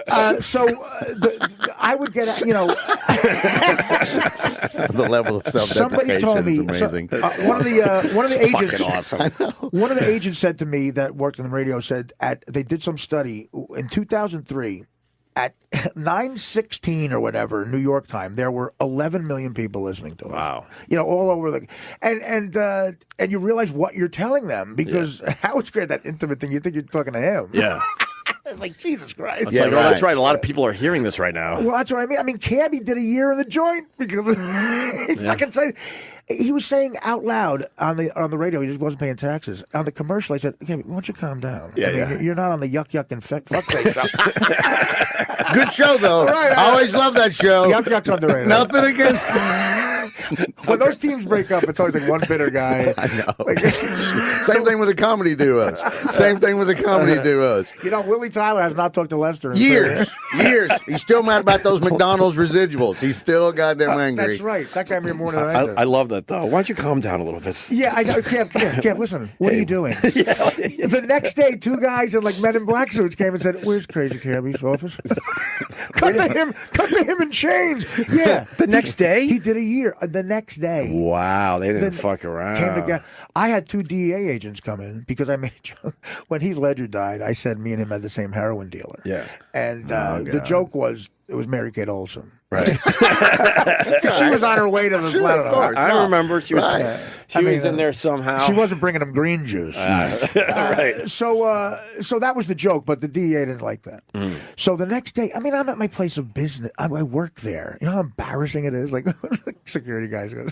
I would get, the level of self-deprecation is amazing. One of the agents. Awesome. One of the agents said to me that worked on the radio said they did some study in 2003 at 9:16 or whatever New York time. There were 11 million people listening to it. Wow. All over the and you realize what you're telling them because Howard's great that intimate thing. You think you're talking to him. Yeah. Like, Jesus Christ. It's that's right. A lot of people are hearing this right now. Well, that's what I mean. I mean, Cabby did a year in the joint because he was saying out loud on the radio, he just wasn't paying taxes. On the commercial, I said, Cabby, why don't you calm down? You're not on the yuck and fuck face show. Good show, though. Right, I always love that show. Yuck's underrated. Nothing against... When those teams break up, it's always like one bitter guy. I know. Same thing with the comedy duos. Willie Tyler has not talked to Lester in years. He's still mad about those McDonald's residuals. He's still goddamn angry. That's right. That guy made more than I did. I love that, though. Why don't you calm down a little bit? Yeah, I know. Camp, listen. What are you doing? The next day, two guys in Men in black suits came and said, "Where's Crazy Cabby's office?" Cut to him in chains. Yeah. The next day? He did a year. The next day. Wow, they didn't fuck around. I had two DEA agents come in because I made when Heath Ledger died, I said me and him had the same heroin dealer. Yeah. And the joke was it was Mary Kate Olsen. Right. She was on her way to the planet. I remember she was was in there somehow. She wasn't bringing him green juice. Right. So that was the joke, but the DEA didn't like that. So the next day, I'm at my place of business. I work there. You know how embarrassing it is? Like, security guys goes,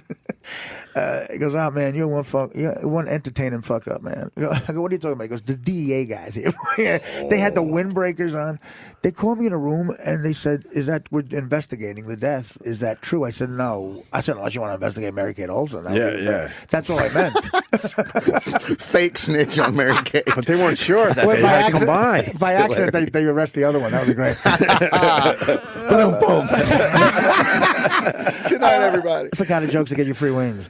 he goes, "Oh, man, you're one entertaining fuck up, man." I go, "What are you talking about?" He goes, "The DEA guys here." They had the windbreakers on. They called me in a room and they said, we're investigating the death. Is that true?" I said, "No." I said, "Unless you want to investigate Mary Kate Olsen." That's all I meant. Fake snitch on Mary Kate. But they weren't sure that they had to come by. By accident, they arrest the other one. That would be great. Boom, boom. Good night, everybody. It's the kind of jokes that get you free wings.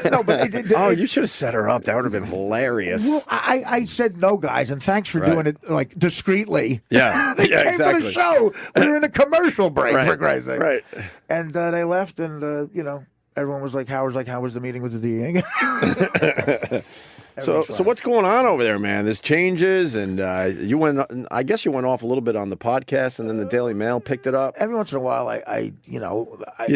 No, but you should have set her up. That would have been hilarious. Well, I said no, guys, and thanks for doing it like discreetly. Yeah, they came exactly. to the show. We were in a commercial break, for Christ's sake. Right. And they left, and everyone was like, "How was the meeting with the DA?" So what's going on over there, man? There's changes, and I guess you went off a little bit on the podcast, and then the Daily Mail picked it up. Every once in a while, you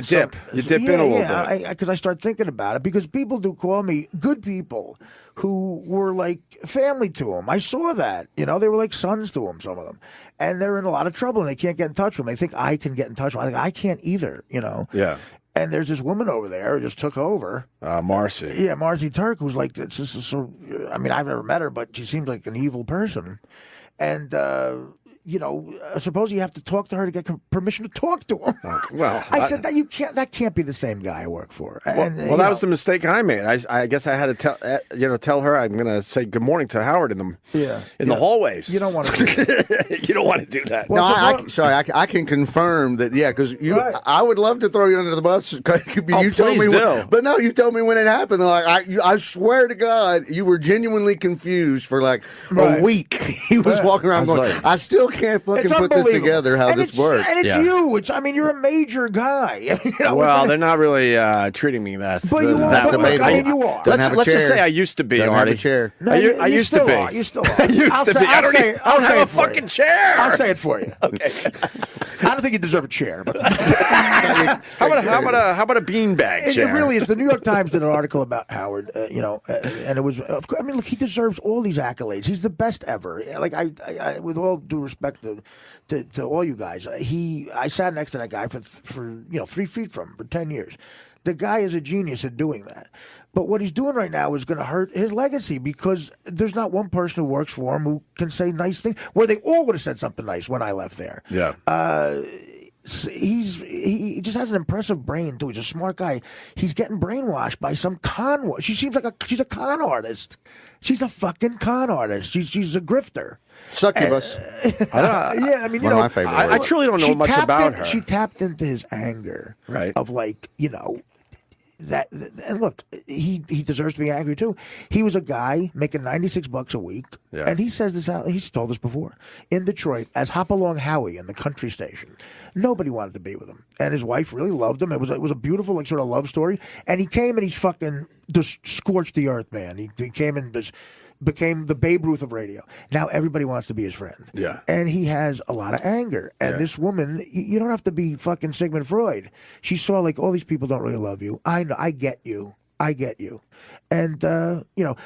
dip in a little bit. Because I start thinking about it, because people do call me good people who were like family to them. I saw that, they were like sons to them, some of them, and they're in a lot of trouble, and they can't get in touch with them. They think I can get in touch with them. I can't either, Yeah. And there's this woman over there who just took over. Marcy. Yeah, Marcy Turk, who's like, I've never met her, but she seems like an evil person. And, suppose you have to talk to her to get permission to talk to him. Well, I said that can't be the same guy I work for. Well, that was the mistake I made. I guess I had to tell her I'm going to say good morning to Howard in the hallways. You don't want to do that. You don't want to do that. Well, I can confirm that, because I would love to throw you under the bus. You told me but no, you told me when it happened. Like I swear to God, you were genuinely confused for like a week. He was walking around going, I still can't fucking put this together, how this works. And it's you. You're a major guy. Well, they're not really treating me that. But you are. You are. Let's just say I used to be, Don't Artie. have a chair. No, I used to be. You still are. I used to be. I don't have a fucking chair. I'll say it for you. Okay. I don't think you deserve a chair. But how about a beanbag chair? It really is. The New York Times did an article about Howard, and it was. Look, he deserves all these accolades. He's the best ever. Like I with all due respect to all you guys, I sat next to that guy for 3 feet from him for 10 years. The guy is a genius at doing that. But what he's doing right now is going to hurt his legacy, because there's not one person who works for him who can say nice things, where they all would have said something nice when I left there. Yeah. He just has an impressive brain too. He's a smart guy. He's getting brainwashed by some con. She seems like she's a con artist. She's a fucking con artist. She's a grifter. Succubus. Yeah, I mean, one of my favorite. I truly don't know much about her. She tapped into his anger, right? Of like, that, and look, he deserves to be angry too. He was a guy making $96 a week, and he says this out. He's told this before in Detroit as Hopalong Howie in the country station. Nobody wanted to be with him, and his wife really loved him. It was a beautiful sort of love story. And he came and he's fucking just scorched the earth, man. He came and just became the Babe Ruth of radio. Now everybody wants to be his friend. Yeah. And he has a lot of anger. And this woman, you don't have to be fucking Sigmund Freud. She saw like, all these people don't really love you. I know. I get you. And,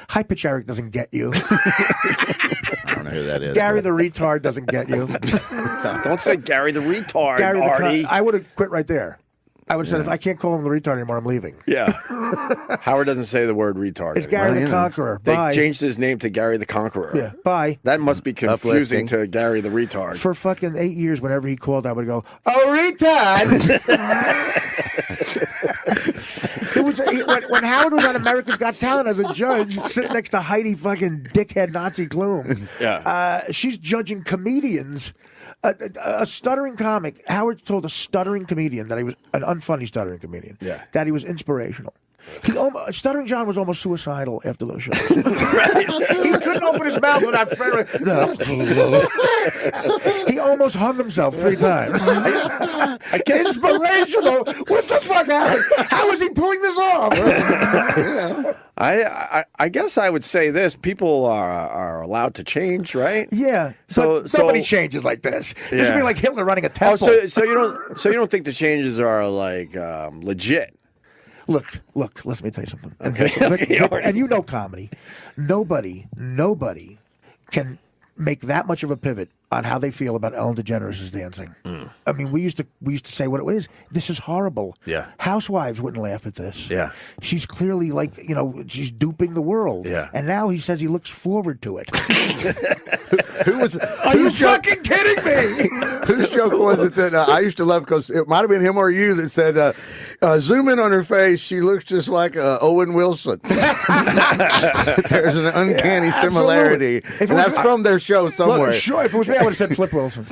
High Pitch Eric doesn't get you. I don't know who that is. Gary the retard doesn't get you. Don't say Gary the retard, Gary Artie. I would have quit right there. I would have said, if I can't call him the retard anymore, I'm leaving. Yeah. Howard doesn't say the word retard. It's Gary the Conqueror. Bye. They changed his name to Gary the Conqueror. Yeah. Bye. That must be confusing to Gary the retard. For fucking 8 years, whenever he called, I would go, "Oh, retard." It was when Howard was on America's Got Talent as a judge, sitting next to Heidi fucking dickhead Nazi Klum. Yeah. She's judging comedians. A stuttering comic. Howard told a stuttering comedian that he was an unfunny stuttering comedian. Yeah. That he was inspirational. Stuttering John was almost suicidal after those shows. Right. He couldn't open his mouth without He almost hung himself 3 times. I guess inspirational. What the fuck happened? How is he pulling this off? I guess I would say this: people are allowed to change, right? Yeah. So nobody changes like this. This would be like Hitler running a temple. Oh, so you don't think the changes are like legit? Look, let me tell you something. Okay. And you know comedy. Nobody can make that much of a pivot on how they feel about Ellen DeGeneres' dancing. I mean, we used to say what it was. This is horrible. Yeah. Housewives wouldn't laugh at this. Yeah. She's clearly she's duping the world. Yeah. And now he says he looks forward to it. Are you fucking kidding me? Whose joke was it that I used to love? Because it might have been him or you that said, zoom in on her face. She looks just like Owen Wilson. There's an uncanny similarity. And that's from their show somewhere. Look, sure, if it was me, I would have said Flip Wilson.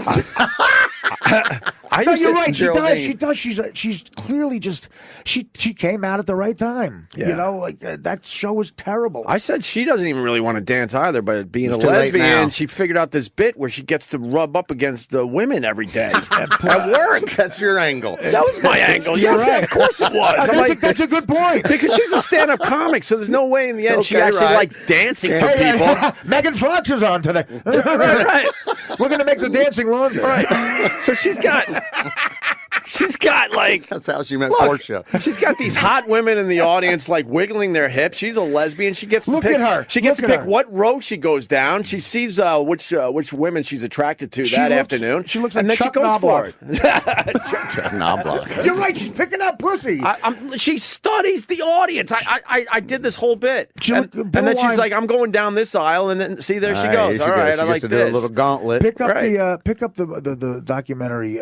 You're right. She does. She's clearly just she came out at the right time. Yeah. You know, like that show was terrible. I said she doesn't even really want to dance either, but being a It's too late now. lesbian, she figured out this bit where she gets to rub up against the women every day at work. That's your angle. That was my angle. You're Yes, right. of course it was. I'm like, That's a good point. because she's a stand-up comic, so there's no way in the end she Okay, actually right. likes dancing for Hey, people. Megan Fox is on today. Right. We're gonna make the dancing longer. Right. So she's got like. That's how she met Look, Portia. She's got these hot women in the audience, like wiggling their hips. She's a lesbian. She gets to Look pick. at her. She gets Look to at pick her. what row she goes down. She sees which women she's attracted to that afternoon. She looks and like then Chuck she goes for Knobloch. it. Knobloch. You're right. She's picking out pussy. She studies the audience. I did this whole bit, and then she's Wine- like, "I'm going down this aisle," and then see there she goes. All right, I like to this. do a little gauntlet. Pick up Right. the documentary.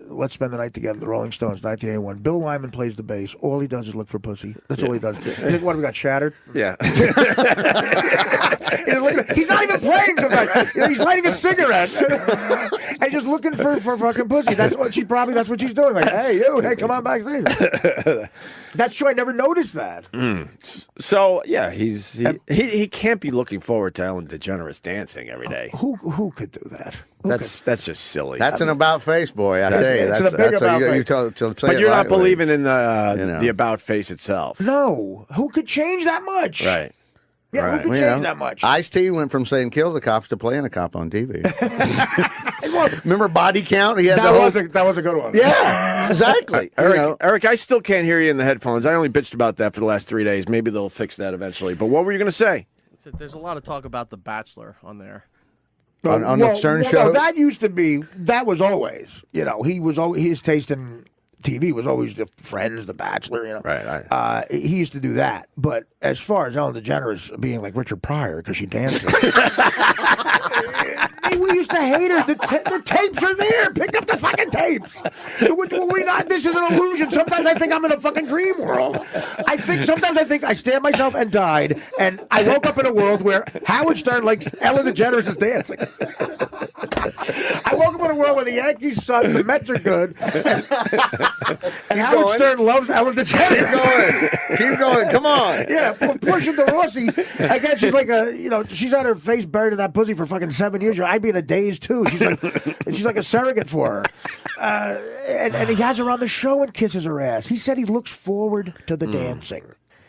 Let's Spend the Night Together. The Rolling Stones, 1981. Bill Wyman plays the bass. All he does is look for pussy. That's all he does. What have we got? Shattered. Yeah. He's not even playing sometimes. He's lighting a cigarette and just looking for fucking pussy. That's what she's doing. Like, hey, you, hey, come on backstage. That's true. I never noticed that. So yeah, he can't be looking forward to Ellen DeGeneres dancing every day. Who could do that? That's just silly. That's an about face, boy. I tell you, It's that's a big that's about you face. But you're not believing in the about face itself. No. Who could change that much? Right. Yeah, Right. who could change that much? Ice-T went from saying kill the cops to playing a cop on TV. Remember Body Count? He had that was a good one. Yeah, exactly. Eric, I still can't hear you in the headphones. I only bitched about that for the last 3 days. Maybe they'll fix that eventually. But what were you going to say? There's a lot of talk about The Bachelor on there. On the Stern show? No, that used to be. That was always. You know, he was always his taste in TV was always the Friends, The Bachelor. You know, right. He used to do that. But as far as Ellen DeGeneres being like Richard Pryor because she danced, we used to hate her. The tapes are there. Pick up the fucking tapes. We not. This is an illusion. Sometimes I think I'm in a fucking dream world. Sometimes I think I stabbed myself and died, and I woke up in a world where Howard Stern likes Ellen DeGeneres is dancing. I woke up in a world where the Yankees suck, the Mets are good, and Howard Stern loves Ellen DeGeneres. Keep going. Come on. Yeah, Portia de Rossi. Again, she's like she's had her face buried in that pussy for fucking 7 years. I'd be in a daze too. She's like a surrogate for her. And he has her on the show and kisses her ass. He said he looks forward to the dancing.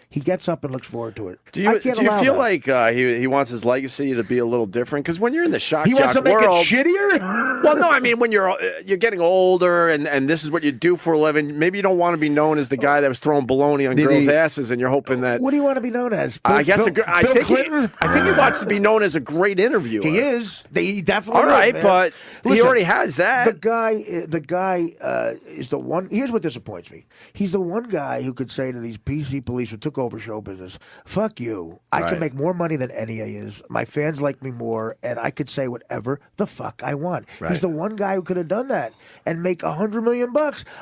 He gets up and looks forward to it. Do you feel like he wants his legacy to be a little different? Because when you're in the shock He wants jock to make world, it shittier? Well, no, I mean when you're getting older and this is what you do for a living, maybe you don't want to be known as the guy that was throwing baloney on girls' asses, and you're hoping that. What do you want to be known as? I guess Bill I think Clinton? I think he wants to be known as a great interviewer. He is. He definitely All right, is, man. but he Listen, already has that. The guy is the one. Here's what disappoints me. He's the one guy who could say to these PC police who took over show business, "Fuck you. I can make more money than any of you. My fans like me more, and I could say whatever the fuck I want." Right. He's the one guy who could have done that and make $100 million.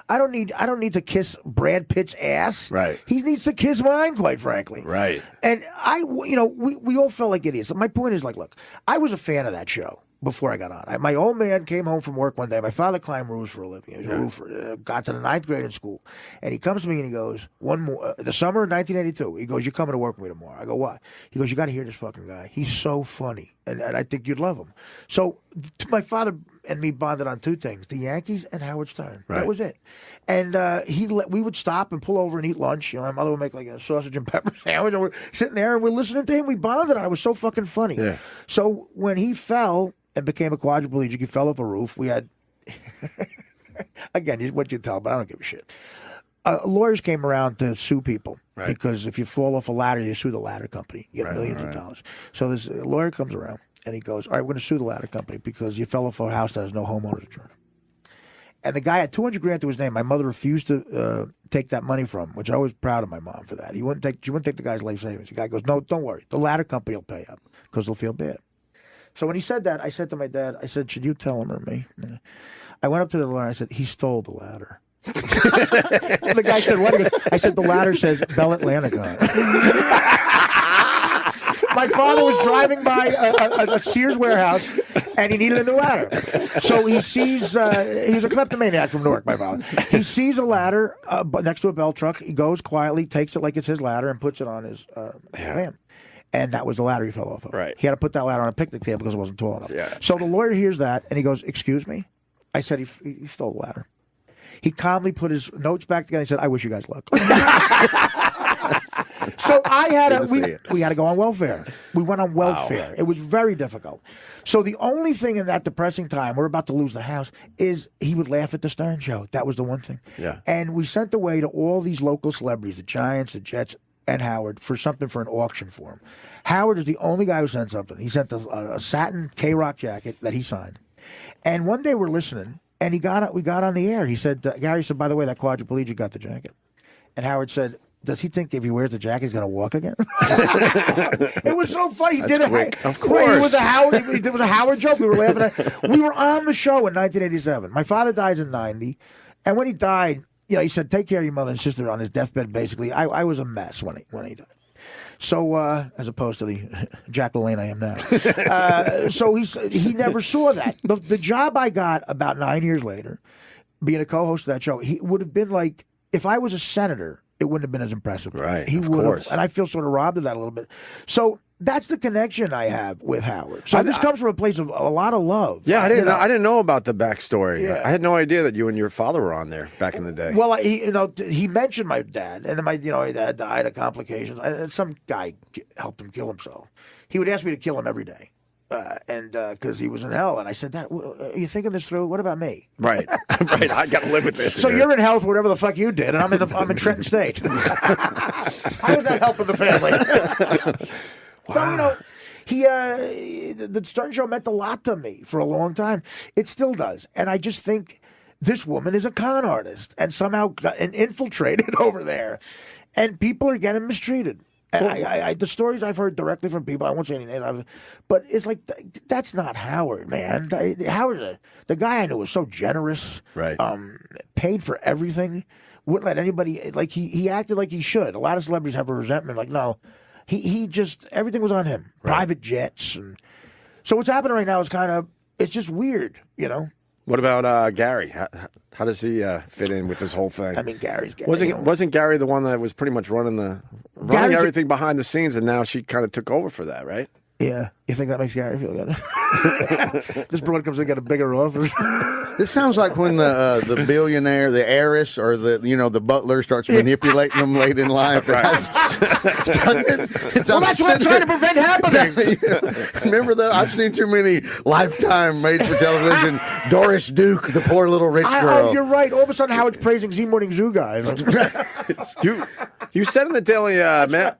I don't need to kiss Brad Pitt's ass. Right. He needs to kiss mine, quite frankly. Right. And we all felt like idiots. My point is, like, look, I was a fan of that show before I got on. My old man came home from work one day. My father climbed roofs for a living. He was a roofer. Got to the 9th grade in school. And he comes to me and he goes, the summer of 1982, he goes, "You're coming to work with me tomorrow." I go, "Why?" He goes, "You got to hear this fucking guy. He's so funny. And I think you'd love him." So my father and me bonded on two things, the Yankees and Howard Stern. Right. That was it. And we would stop and pull over and eat lunch. You know, my mother would make like a sausage and pepper sandwich, and we're sitting there and we're listening to him. We bonded on it. It was so fucking funny. Yeah. So when he fell and became a quadriplegic, he fell off a roof. We had, again, what you tell, but I don't give a shit. Lawyers came around to sue people because if you fall off a ladder, you sue the ladder company. You get millions of dollars. So this lawyer comes around and he goes, "All right, we're going to sue the ladder company because you fell off a house that has no homeowner's insurance." And the guy had $200,000 to his name. My mother refused to take that money from him, which I was proud of my mom for that. She wouldn't take the guy's life savings. The guy goes, "No, don't worry. The ladder company will pay up because they'll feel bad." So when he said that, I said to my dad, I said, "Should you tell him or me?" I went up to the lawyer. I said, "He stole the ladder." And the guy said, "What?" I said, "The ladder says Bell Atlantic on it." My father was driving by a Sears warehouse, and he needed a new ladder. So he sees, he was a kleptomaniac from Newark, my father. He sees a ladder next to a bell truck. He goes quietly, takes it like it's his ladder, and puts it on his van. And that was the ladder he fell off of. Right. He had to put that ladder on a picnic table because it wasn't tall enough. Yeah. So the lawyer hears that, and he goes, "Excuse me?" I said, he stole the ladder. He calmly put his notes back together and said, "I wish you guys luck." So I had we had to go on welfare. We went on welfare. Wow. It was very difficult. So the only thing in that depressing time, we're about to lose the house, is he would laugh at the Stern Show. That was the one thing. Yeah. And we sent away to all these local celebrities, the Giants, the Jets, and Howard, for something for an auction for him. Howard is the only guy who sent something. He sent a satin K-Rock jacket that he signed. And one day we're listening, and we got on the air. He said, Gary said, "By the way, that quadriplegic got the jacket." And Howard said, "Does he think if he wears the jacket, he's going to walk again?" It was so funny. He did it. Of course. It was a Howard joke. We were laughing at. We were on the show in 1987. My father dies in 90. And when he died, he said, "Take care of your mother and sister," on his deathbed, basically. I was a mess when he died. So, as opposed to the Jack LaLanne I am now. So he never saw that. The job I got about 9 years later, being a co-host of that show, he would have been like, if I was a senator, it wouldn't have been as impressive. Right, he of would course. have, and I feel sort of robbed of that a little bit. So that's the connection I have with Howard. So this comes from a place of a lot of love. Yeah, I didn't know about the backstory. Yeah. I had no idea that you and your father were on there back in the day. Well, he mentioned my dad, and then my dad died of complications. Some guy helped him kill himself. He would ask me to kill him every day. And because he was in hell, and I said, "Dad, are you thinking this through? What about me?" Right, right. I got to live with this. So you're in hell for whatever the fuck you did, and I'm in Trenton State. How is that helping the family? Wow. So the Stern Show meant a lot to me for a long time. It still does, and I just think this woman is a con artist and somehow got infiltrated over there, and people are getting mistreated. And the stories I've heard directly from people, I won't say any names, but it's like, that's not Howard, man. Howard, the guy I knew was so generous, right? Paid for everything, wouldn't let anybody, like he acted like he should. A lot of celebrities have a resentment, like, no, he just, everything was on him. Right. Private jets. And so what's happening right now is it's just weird, What about Gary? How does he fit in with this whole thing? I mean, Gary's Gary. Wasn't Gary the one that was pretty much running everything behind the scenes, and now she kind of took over for that, right? Yeah. You think that makes Gary feel good? This broad comes in, got a bigger office. This sounds like when the billionaire, the heiress, or the butler starts manipulating them late in life. Right. That's what I'm trying to prevent happening. Remember that? I've seen too many Lifetime made-for-television. Doris Duke, the poor little rich girl. You're right. All of a sudden, Howard's praising Z Morning Zoo guys. You said in the Daily Mail,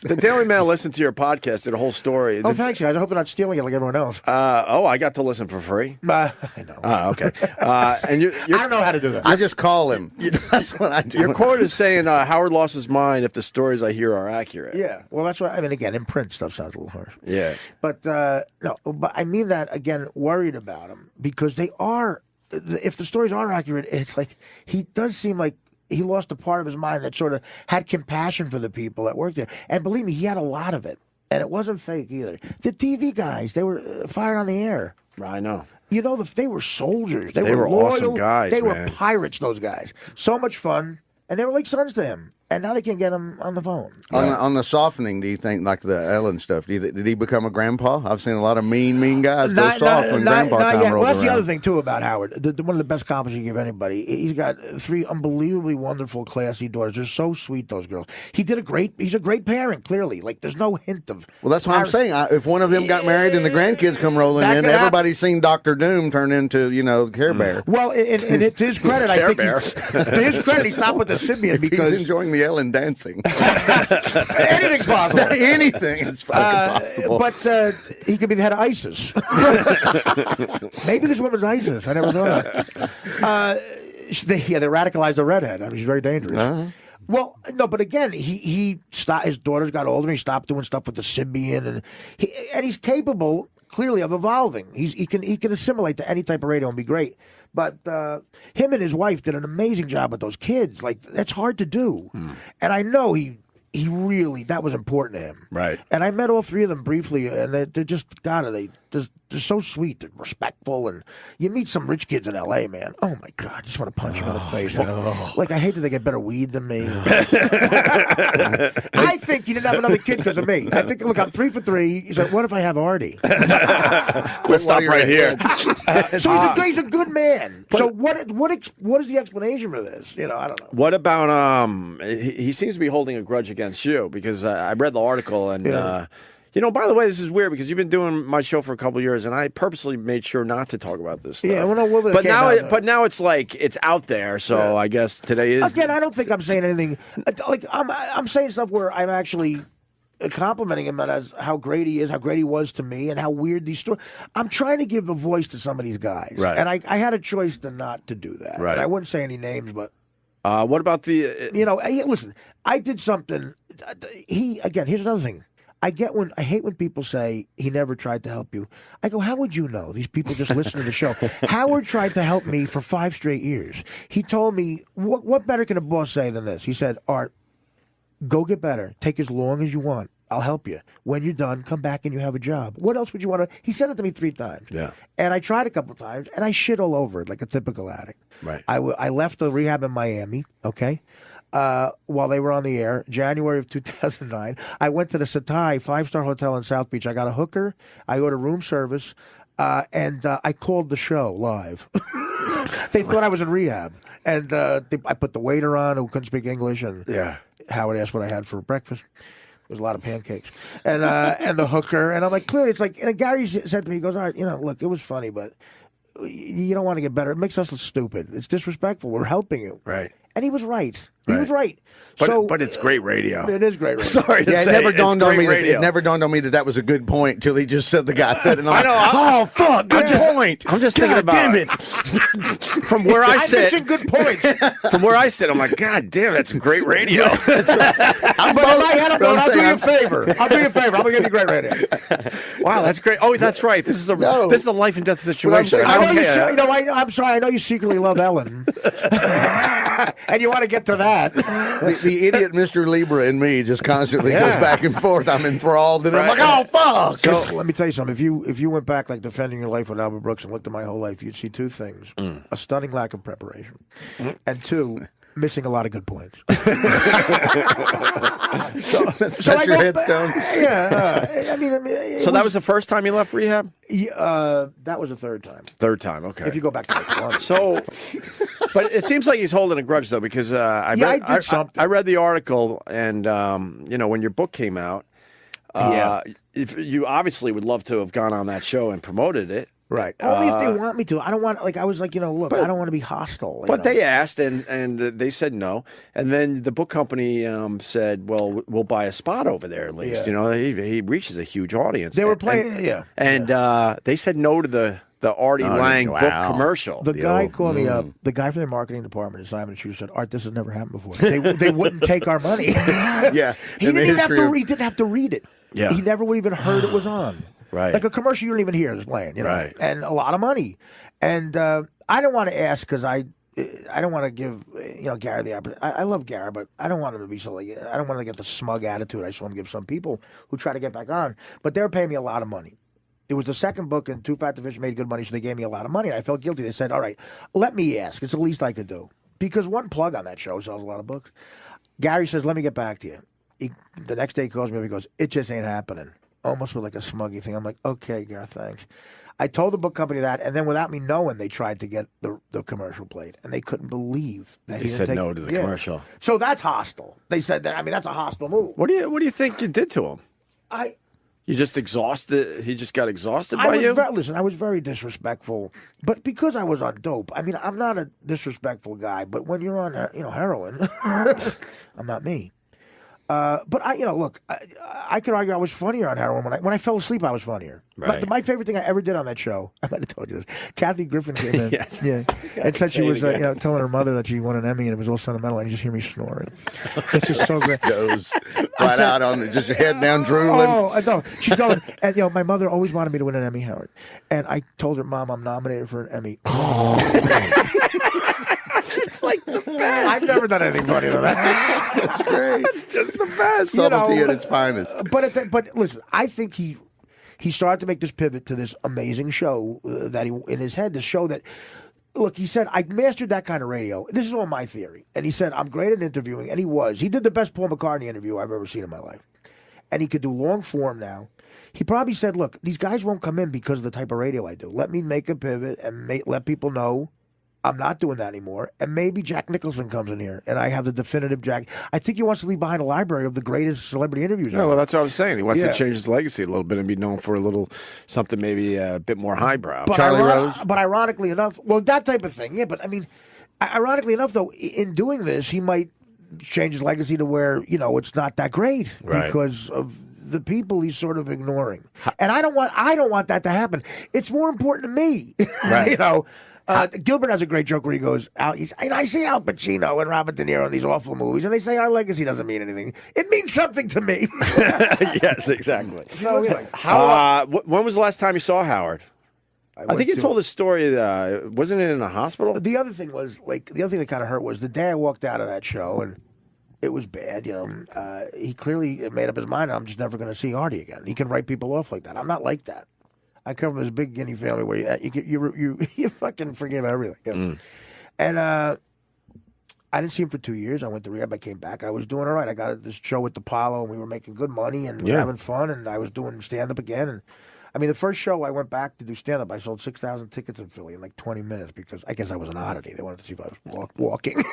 the Daily Mail listened to your podcast, did a whole story. Oh, thanks, guys. I hope they're not stealing it like everyone else. I got to listen for free. I know. Okay. And I don't know how to do that. I just call him. That's what I do. Your quote is saying Howard lost his mind if the stories I hear are accurate. Yeah. Well, that's what I mean. Again, in print stuff sounds a little harsh. Yeah. But no. But I mean that again. Worried about him because they are. If the stories are accurate, it's like he does seem like he lost a part of his mind that sort of had compassion for the people that worked there. And believe me, he had a lot of it. And it wasn't fake either. The TV guys, they were fired on the air. I know. They were soldiers. They were loyal. awesome guys. They man. were pirates, those guys. So much fun. And they were like sons to him. And now they can't get him on the phone. On the softening, do you think, like the Ellen stuff, did he become a grandpa? I've seen a lot of mean guys go soft when grandpa time rolls Well, that's around. the other thing, too, about Howard. One of the best compliments you give anybody. He's got 3 unbelievably wonderful, classy daughters. They're so sweet, those girls. He's a great parent, clearly. Like, there's no hint of... Well, that's what I'm saying. If one of them got married and the grandkids come rolling in, everybody's seen Dr. Doom turn into, Care Bear. Well, to his credit, I think to his credit, he stopped with the Sybian because... He's enjoying the Ellen dancing. Anything's possible. Anything is fucking possible. But he could be the head of ISIS. Maybe this woman's ISIS. I never thought of it. They radicalized the redhead. I mean, she's very dangerous. Uh-huh. Well, no, but again, he stopped. His daughters got older. He stopped doing stuff with the Sybian, and he's capable, clearly, of evolving. He can assimilate to any type of radio and be great. But him and his wife did an amazing job with those kids. Like, that's hard to do. And I know he he really, that was important to him. Right. And I met all three of them briefly, and they're just, they're so sweet and respectful. And you meet some rich kids in L.A., man. Oh, my God. I just want to punch him in the face. Like, I hate that they get better weed than me. I think he didn't have another kid because of me. I think, look, I'm 3 for 3. He's like, what if I have Artie? We'll stop right here. So he's a good man. So what is the explanation for this? I don't know. What about he seems to be holding a grudge against you because I read the article and by the way, this is weird because you've been doing my show for a couple of years and I purposely made sure not to talk about this stuff. Yeah, well, but now it's like it's out there, so I guess today is. Again, I don't think I'm saying anything. Like I'm saying stuff where I'm actually complimenting him as how great he is, how great he was to me, and how weird these stories. I'm trying to give a voice to some of these guys, right? And I had a choice not to do that. Right. And I wouldn't say any names, but what about the? Listen, I did something. Here's another thing. I hate when people say he never tried to help you. I go, how would you know? These people just listen to the show. Howard tried to help me for 5 straight years. He told me, what better can a boss say than this? He said, Art, go get better. Take as long as you want. I'll help you. When you're done, come back and you have a job. What else would you want to? He said it to me 3 times. Yeah. And I tried a couple of times, and I shit all over it like a typical addict. Right. I left the rehab in Miami, okay? While they were on the air, January of 2009, I went to the Satai 5-star hotel in South Beach. I got a hooker. I ordered room service, and I called the show live. They thought I was in rehab, and I put the waiter on who couldn't speak English, and Howard asked what I had for breakfast. It was a lot of pancakes, and the hooker, and I'm like, clearly, it's like, and Gary said to me, he goes, all right, look, it was funny, but you don't want to get better. It makes us look stupid. It's disrespectful. We're helping you. Right. And he was right. He was right. But it's great radio. It is great radio. Sorry to say, it never dawned on me. Radio. It never dawned on me that was a good point until he just said the guy said it. And I know. Oh fuck! Good point. I'm just thinking about. Damn it! From where I sit, I'm missing good points. From where I sit, I'm like, God damn, that's great radio. I'll do you a favor. I'm gonna give you great radio. Wow, that's great. Oh, that's right. This is a life and death situation. I'm sorry. I know you secretly love Ellen, and you want to get to that. The idiot Mr. Libra in me just constantly goes back and forth. I'm enthralled, and I'm like, oh fuck. So let me tell you something. If you went back like defending your life with Albert Brooks and looked at my whole life, you'd see 2 things: a stunning lack of preparation, and 2, missing a lot of good points. That's your headstone. So that was the first time you left rehab? Yeah, that was the 3rd time. 3rd time, okay. If you go back to like 1. So, but it seems like he's holding a grudge though, because I read the article, and when your book came out, if you obviously would love to have gone on that show and promoted it. Right. Only if they want me to. I don't want, I was like, look, I don't want to be hostile. But they asked, and they said no. And then the book company said, well, we'll buy a spot over there at least. Yeah. He reaches a huge audience. They were playing, And they said no to the Artie Lang book commercial. The guy called me up. The guy from their marketing department, Simon Schuster, said, Art, this has never happened before. They wouldn't take our money. He didn't have to read it. Yeah. He never would even heard it was on. Right. Like a commercial you don't even hear is playing, Right. And a lot of money. And I don't want to ask because I don't want to give Gary the opportunity. I love Gary, but I don't want him to be so like, I don't want to get the smug attitude I just want to give some people who try to get back on. But they were paying me a lot of money. It was the 2nd book, and Too Fat to Fish made good money, so they gave me a lot of money. And I felt guilty. They said, all right, let me ask. It's the least I could do. Because one plug on that show sells a lot of books. Gary says, let me get back to you. The next day he calls me up. He goes, it just ain't happening. Almost with like a smuggy thing. I'm like, okay, Gary, thanks. I told the book company that, and then without me knowing, they tried to get the commercial played, and they couldn't believe that They said no to the commercial. So that's hostile. They said that. I mean, that's a hostile move. What do you think you did to him? You just exhausted. He just got exhausted by you. Listen, I was very disrespectful, but because I was on dope. I mean, I'm not a disrespectful guy, but when you're on heroin, I'm not me. But look, I could argue I was funnier on heroin. When I fell asleep, I was funnier. Right. My favorite thing I ever did on that show, I might have told you this. Kathy Griffin came in, Yes. and said she was telling her mother that she won an Emmy, and it was all sentimental, and you just hear me snoring. It's just so great. Goes right out on it, just your head down drooling. Oh, I know. She's going, and my mother always wanted me to win an Emmy, Howard, and I told her, Mom, I'm nominated for an Emmy. It's like the I've never done anything funnier than that. That's great. That's just the best. Subtlety at its finest. But listen, I think he started to make this pivot to this amazing show that he in his head. This show that, look, he said, I mastered that kind of radio. This is all my theory. And he said, I'm great at interviewing, and he was. He did the best Paul McCartney interview I've ever seen in my life, and he could do long form now. He probably said, look, these guys won't come in because of the type of radio I do. Let me make a pivot and let people know I'm not doing that anymore. And maybe Jack Nicholson comes in here, and I have the definitive Jack. I think he wants to leave behind a library of the greatest celebrity interviews. Yeah, well, that's what I was saying. He wants to change his legacy a little bit and be known for a little something maybe a bit more highbrow. But Charlie Rose? But ironically enough, well, that type of thing, yeah. But I mean, ironically enough, though, in doing this, he might change his legacy to where, it's not that great because of the people he's sort of ignoring. And I don't want that to happen. It's more important to me. Right. Gilbert has a great joke where he goes, I see Al Pacino and Robert De Niro in these awful movies, and they say our legacy doesn't mean anything. It means something to me. Yes, exactly. So, when was the last time you saw Howard? I think you told the story. Wasn't it in a hospital? The other thing was, the other thing that kind of hurt was the day I walked out of that show, and it was bad. He clearly made up his mind. I'm just never going to see Artie again. He can write people off like that. I'm not like that. I come from this big Guinea family where you fucking forgive everything. And I didn't see him for 2 years. I went to rehab. I came back. I was doing all right. I got this show with Apollo, and we were making good money and having fun. And I was doing stand up again. And I mean, the first show I went back to do stand up, I sold 6,000 tickets in Philly in like 20 minutes because I guess I was an oddity. They wanted to see if I was walking,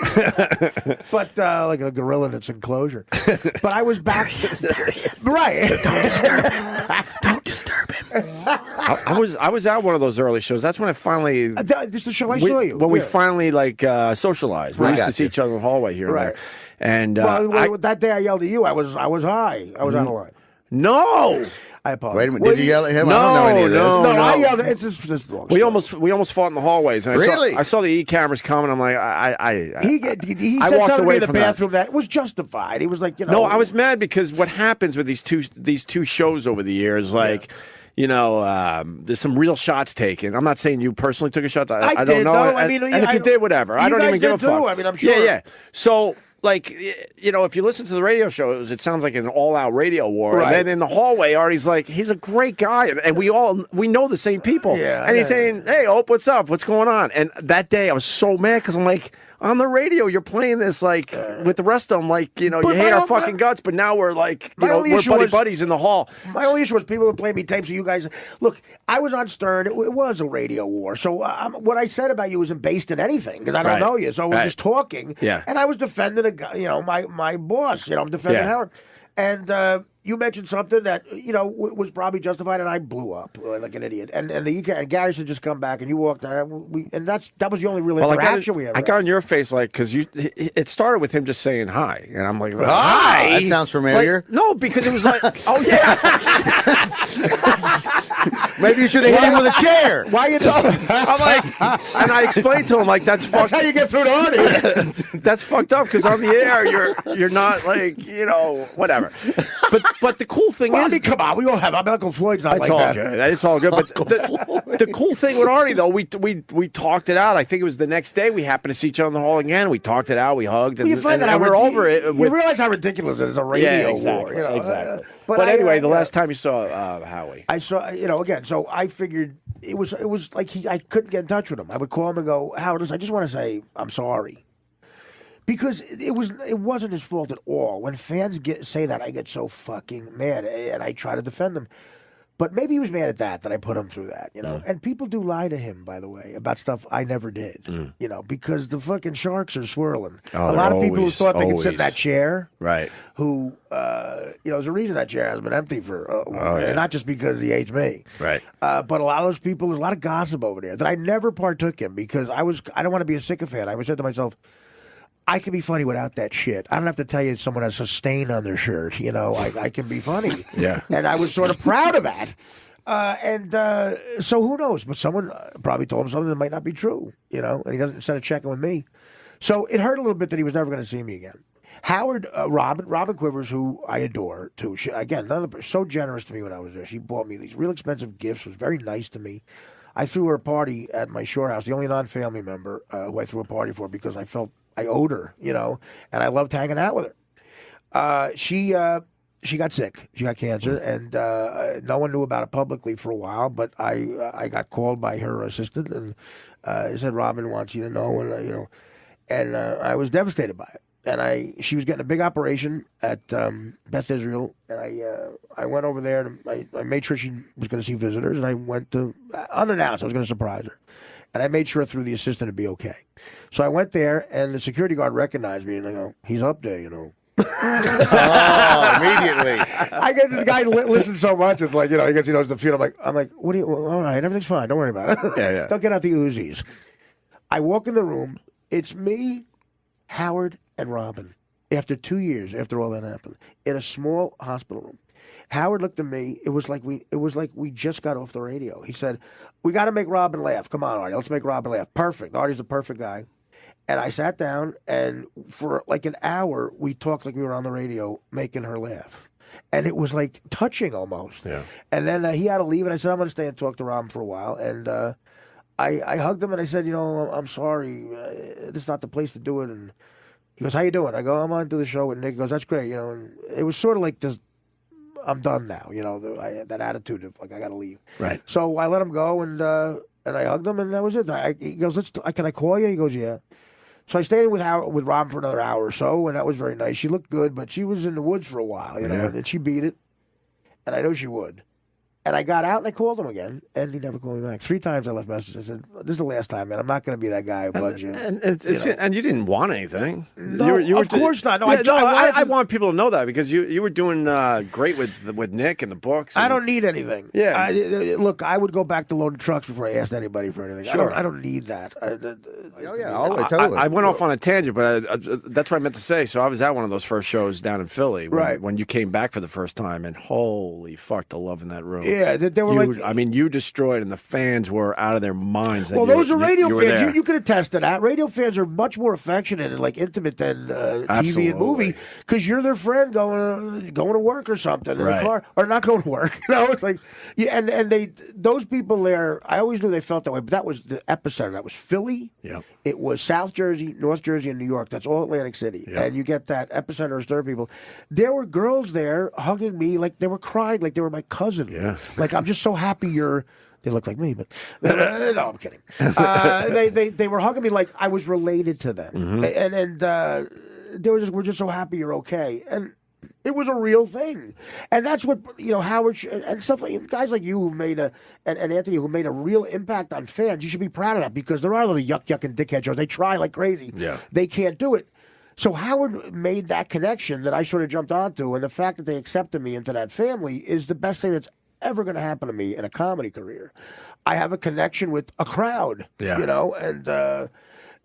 but like a gorilla in its enclosure. But I was back. Right. Don't disturb him. I was at one of those early shows. That's when I finally. This is the show I saw you. When we finally socialized. We used to see each other in the hallway here and there. And that day I yelled at you. I was high. I was out of line. No. I apologize. Wait a minute. Did you yell at him? No, I don't know any of this. No, I yelled. It's just long we almost fought in the hallways. And I saw the cameras coming. I'm like, he I said walked something away in the from bathroom that was justified. He was like, No, I was mad because what happens with these two shows over the years, like. There's some real shots taken. I'm not saying you personally took a shot. I don't know. And if you did, whatever. I don't even give a fuck. I mean, I'm sure. Yeah. So, if you listen to the radio show, it sounds like an all-out radio war. Right. And then in the hallway, Artie's like, he's a great guy. And we know the same people. Yeah, and he's saying, hey, Ope, what's up? What's going on? And that day, I was so mad because I'm like, on the radio, you're playing this with the rest of them, you hate our fucking guts, but now we're we're buddies in the hall. My only issue was people would play me tapes of you guys. Look, I was on Stern. It was a radio war. So what I said about you isn't based in anything because I don't know you. So I was just talking. Yeah. And I was defending a guy, my boss. I'm defending Howard. And you mentioned something that was probably justified, and I blew up like an idiot. And Gary should just come back, and you walked out. And that was the only real interaction we ever had. I got on your face because it started with him just saying hi, and I'm like, hi. That sounds familiar. No, because it was like, oh yeah. Maybe you should have hit him with a chair. Why you? I'm like, and I explained to him that's how you get through to Artie. That's fucked up because on the air you're not whatever. But the cool thing is, come on, we all have. I'm Uncle Floyd's not like that. Good. It's all good. But the cool thing with Artie though, we talked it out. I think it was the next day we happened to see each other in the hall again. We talked it out. We hugged, and we're over it. You realize how ridiculous it is, a radio war. Exactly. But anyway, the last time you saw Howie, I saw again. So I figured it was like I couldn't get in touch with him. I would call him and go, Howard, I just want to say I'm sorry. Because it wasn't his fault at all. When fans say that, I get so fucking mad, and I try to defend them. But maybe he was mad at that I put him through that, And people do lie to him, by the way, about stuff I never did, because the fucking sharks are swirling. A lot of people who thought they could sit in that chair, right? Who, there's a reason that chair has been empty for a while, and not just because he hates me, right? But a lot of those people, there's a lot of gossip over there that I never partook in because I don't want to be a sycophant. I always said to myself, I can be funny without that shit. I don't have to tell you someone has a stain on their shirt. I can be funny. Yeah. And I was sort of proud of that. So who knows? But someone probably told him something that might not be true, and he doesn't instead of checking with me. So it hurt a little bit that he was never going to see me again. Howard, Robin Quivers, who I adore too. She, again, so generous to me when I was there. She bought me these real expensive gifts. Was very nice to me. I threw her a party at my shore house, the only non-family member who I threw a party for because I felt I owed her, and I loved hanging out with her. She got sick. She got cancer, and no one knew about it publicly for a while. But I got called by her assistant, and said Robin wants you to know, and I was devastated by it. And she was getting a big operation at Beth Israel, and I went over there and I made sure she was going to see visitors, and I went to unannounced. I was going to surprise her, and I made sure through the assistant it'd be okay. So I went there, and the security guard recognized me, and I go, "He's up there, Oh, immediately. I get this guy listens so much. It's like, I guess he knows the feel. I'm like, what do you? All right, everything's fine. Don't worry about it. Yeah. Don't get out the Uzis. I walk in the room. It's me, Howard, and Robin. After 2 years, after all that happened, in a small hospital room. Howard looked at me. It was like we just got off the radio. He said, "We got to make Robin laugh. Come on, Artie. Let's make Robin laugh. Perfect. Artie's a perfect guy." And I sat down, and for like an hour, we talked like we were on the radio, making her laugh. And it was like touching almost. Yeah. And then he had to leave, and I said, "I'm going to stay and talk to Robin for a while." And I hugged him, and I said, "I'm sorry. This is not the place to do it." And he goes, "How you doing?" I go, "I'm on to the show with Nick." He goes, "That's great." And it was sort of like this, I'm done now. That attitude of like, I got to leave. Right. So I let him go, and I hugged him, and that was it. He goes, "Can I call you?" He goes, "Yeah." So I stayed with Robin for another hour or so, and that was very nice. She looked good, but she was in the woods for a while, and she beat it, and I know she would. And I got out and I called him again, and he never called me back. 3 times I left messages. I said, "This is the last time, man. I'm not going to be that guy who bugs you." And you didn't want anything. No, of course not. No, I want people to know that because you were doing great with Nick and the books. I don't need anything. Yeah. Look, I would go back to loaded trucks before I asked anybody for anything. Sure. I don't need that. I went off on a tangent, but that's what I meant to say. So I was at one of those first shows down in Philly when you came back for the first time, and holy fuck, the love in that room. Yeah, they were you destroyed, and the fans were out of their minds. Well, those are radio fans. You could attest to that. Radio fans are much more affectionate and intimate than TV and movie because you're their friend going to work or something in the car, or not going to work. It's like, and those people there. I always knew they felt that way, but that was the epicenter. That was Philly. Yeah. It was South Jersey, North Jersey, and New York. That's all Atlantic City, and you get that epicenter of stir people. There were girls there hugging me like they were crying, like they were my cousin. Yeah. Like, I'm just so happy they look like me, but no, I'm kidding. They were hugging me like I was related to them, and they were we're just so happy you're okay, and it was a real thing, and that's what Howard and stuff like guys like you who made and Anthony who made a real impact on fans. You should be proud of that because there are the yuck and dickhead shows. They try like crazy. Yeah, they can't do it. So Howard made that connection that I sort of jumped onto, and the fact that they accepted me into that family is the best thing that's ever going to happen to me in a comedy career. I have a connection with a crowd, and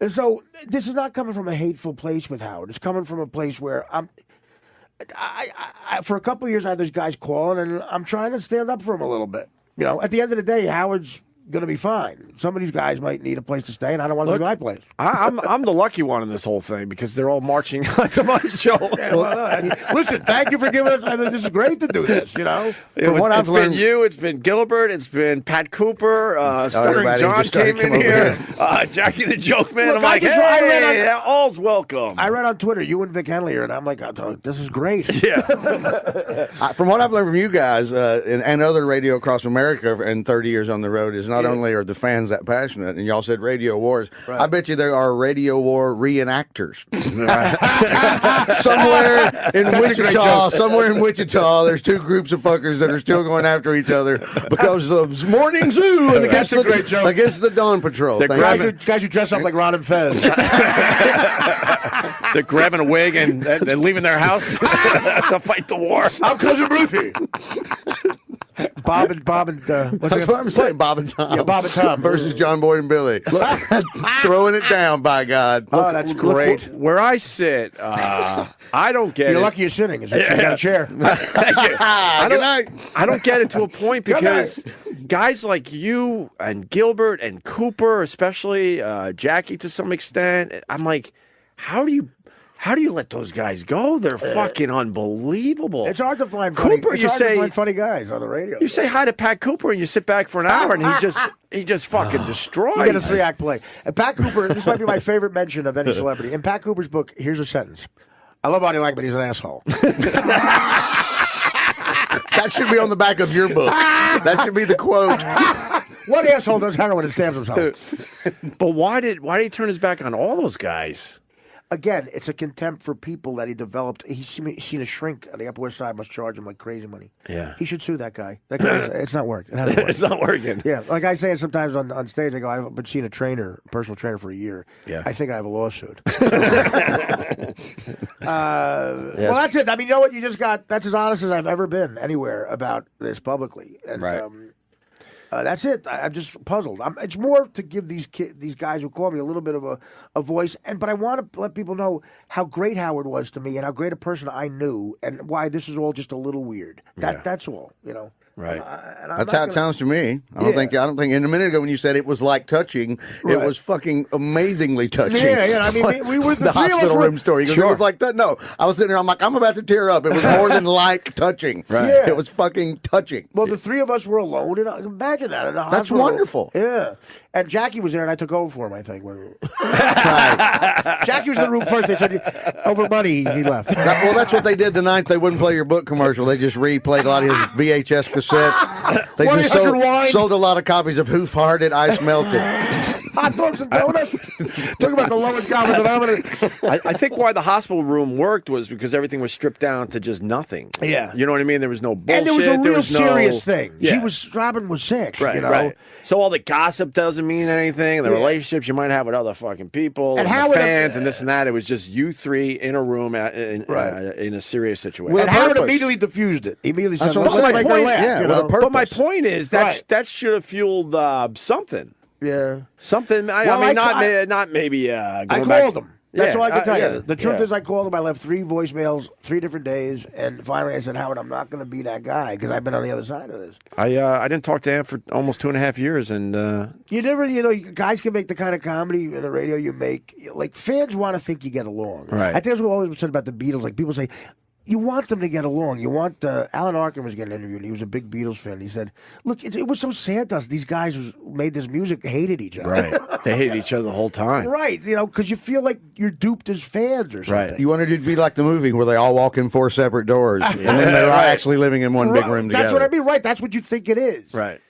so this is not coming from a hateful place with Howard. It's coming from a place where I for a couple of years I had those guys calling, and I'm trying to stand up for them a little bit. At the end of the day, Howard's going to be fine. Some of these guys might need a place to stay, and I don't want to be my place. I'm the lucky one in this whole thing because they're all marching to my show. Listen, thank you for giving us. I mean, this is great to do this. It's been you, it's been Gilbert, it's been Pat Cooper, Stuttering John came in here, Jackie the Joke Man. Look, I'm like, hey, all's welcome. I read on Twitter you and Vic Henley, and I'm like, this is great. Yeah. From what I've learned from you guys and other radio across America in 30 years on the road is not only are the fans that passionate, and y'all said radio wars, I bet you there are radio war reenactors. Somewhere in Wichita, there's 2 groups of fuckers that are still going after each other because of Morning Zoo and against the Dawn Patrol. The guys who dress up like Ron and Fez. They're grabbing a wig and leaving their house to fight the war. I'm Cousin Brucey. Bob and that's what I'm saying. Bob and Tom. Yeah, Bob and Tom versus John Boy and Billy. Throwing it down, by God. Oh, that's great. Where I sit, I don't get it. You're lucky you're sitting. You got a chair. Thank you. I don't get it to a point because guys like you and Gilbert and Cooper, especially Jackie to some extent, I'm like, how do How do you let those guys go? They're fucking unbelievable. It's hard to find funny, Cooper. it's hard to find funny guys on the radio. You say hi to Pat Cooper, and you sit back for an hour, and he just fucking destroys. You get a 3-act play. And Pat Cooper, this might be my favorite mention of any celebrity. In Pat Cooper's book, here's a sentence. I love Artie Lang, but he's an asshole. That should be on the back of your book. That should be the quote. What asshole does heroin and stabs himself? But why did he turn his back on all those guys? Again, it's a contempt for people that he developed. He's seen a shrink on the Upper West Side must charge him like crazy money. Yeah. He should sue that guy. That guy it's not working. It's not working. Yeah, like I say it sometimes on stage, I go, I've been seeing a personal trainer for a year. Yeah. I think I have a lawsuit. Well, that's it. I mean, you know what? You just got, that's as honest as I've ever been anywhere about this publicly. And, right. That's it. I'm just puzzled. It's more to give these guys who call me a little bit of a voice, but I want to let people know how great Howard was to me and how great a person I knew, and why this is all just a little weird. That's all. Right. That's how it sounds to me. I don't think in a minute ago when you said it was like touching, it was fucking amazingly touching. Yeah. I mean, we were the hospital room story. It was like that. No, I was sitting there. I'm like, I'm about to tear up. It was more than like touching. Right. Yeah. It was fucking touching. Well, the three of us were alone. And imagine that in the hospital. That's wonderful. Yeah. And Jackie was there, and I took over for him, I think. Jackie was in the room first. They said, over money, he left. Well, that's what they did the night they wouldn't play your book commercial. They just replayed a lot of his VHS cassettes. They just sold a lot of copies of Who Farted, Ice Melted. Hot dogs and donuts. Talk about the lowest common denominator. I think why the hospital room worked was because everything was stripped down to just nothing. Yeah. You know what I mean? There was no bullshit. And there was a real serious thing. Yeah. Robin was sick. Right, you know? right. So all the gossip doesn't mean anything. The relationships you might have with other fucking people, and the fans, and this and that. It was just you three in a room in a serious situation. And Howard immediately diffused it. He immediately said, "But my point, but my point is that should have fueled something." Yeah, something. Not maybe. I called him. That's all I can tell you. The truth is, I called him. I left 3 voicemails, 3 different days, and finally I said, Howard, I'm not going to be that guy because I've been on the other side of this. I didn't talk to him for almost 2.5 years, and you never, guys can make the kind of comedy in the radio you make. Like fans want to think you get along. Right. I think that's what always said about the Beatles. Like people say, you want them to get along. You want Alan Arkin was getting interviewed. And he was a big Beatles fan. He said, "Look, it was so sad to us. These guys who made this music hated each other. Right? They hated each other the whole time. Right? Because you feel like you're duped as fans or something. Right. You wanted it to be like the movie where they all walk in 4 separate doors, and then they're actually living in one big room together. That's what I mean. Right? That's what you think it is. Right.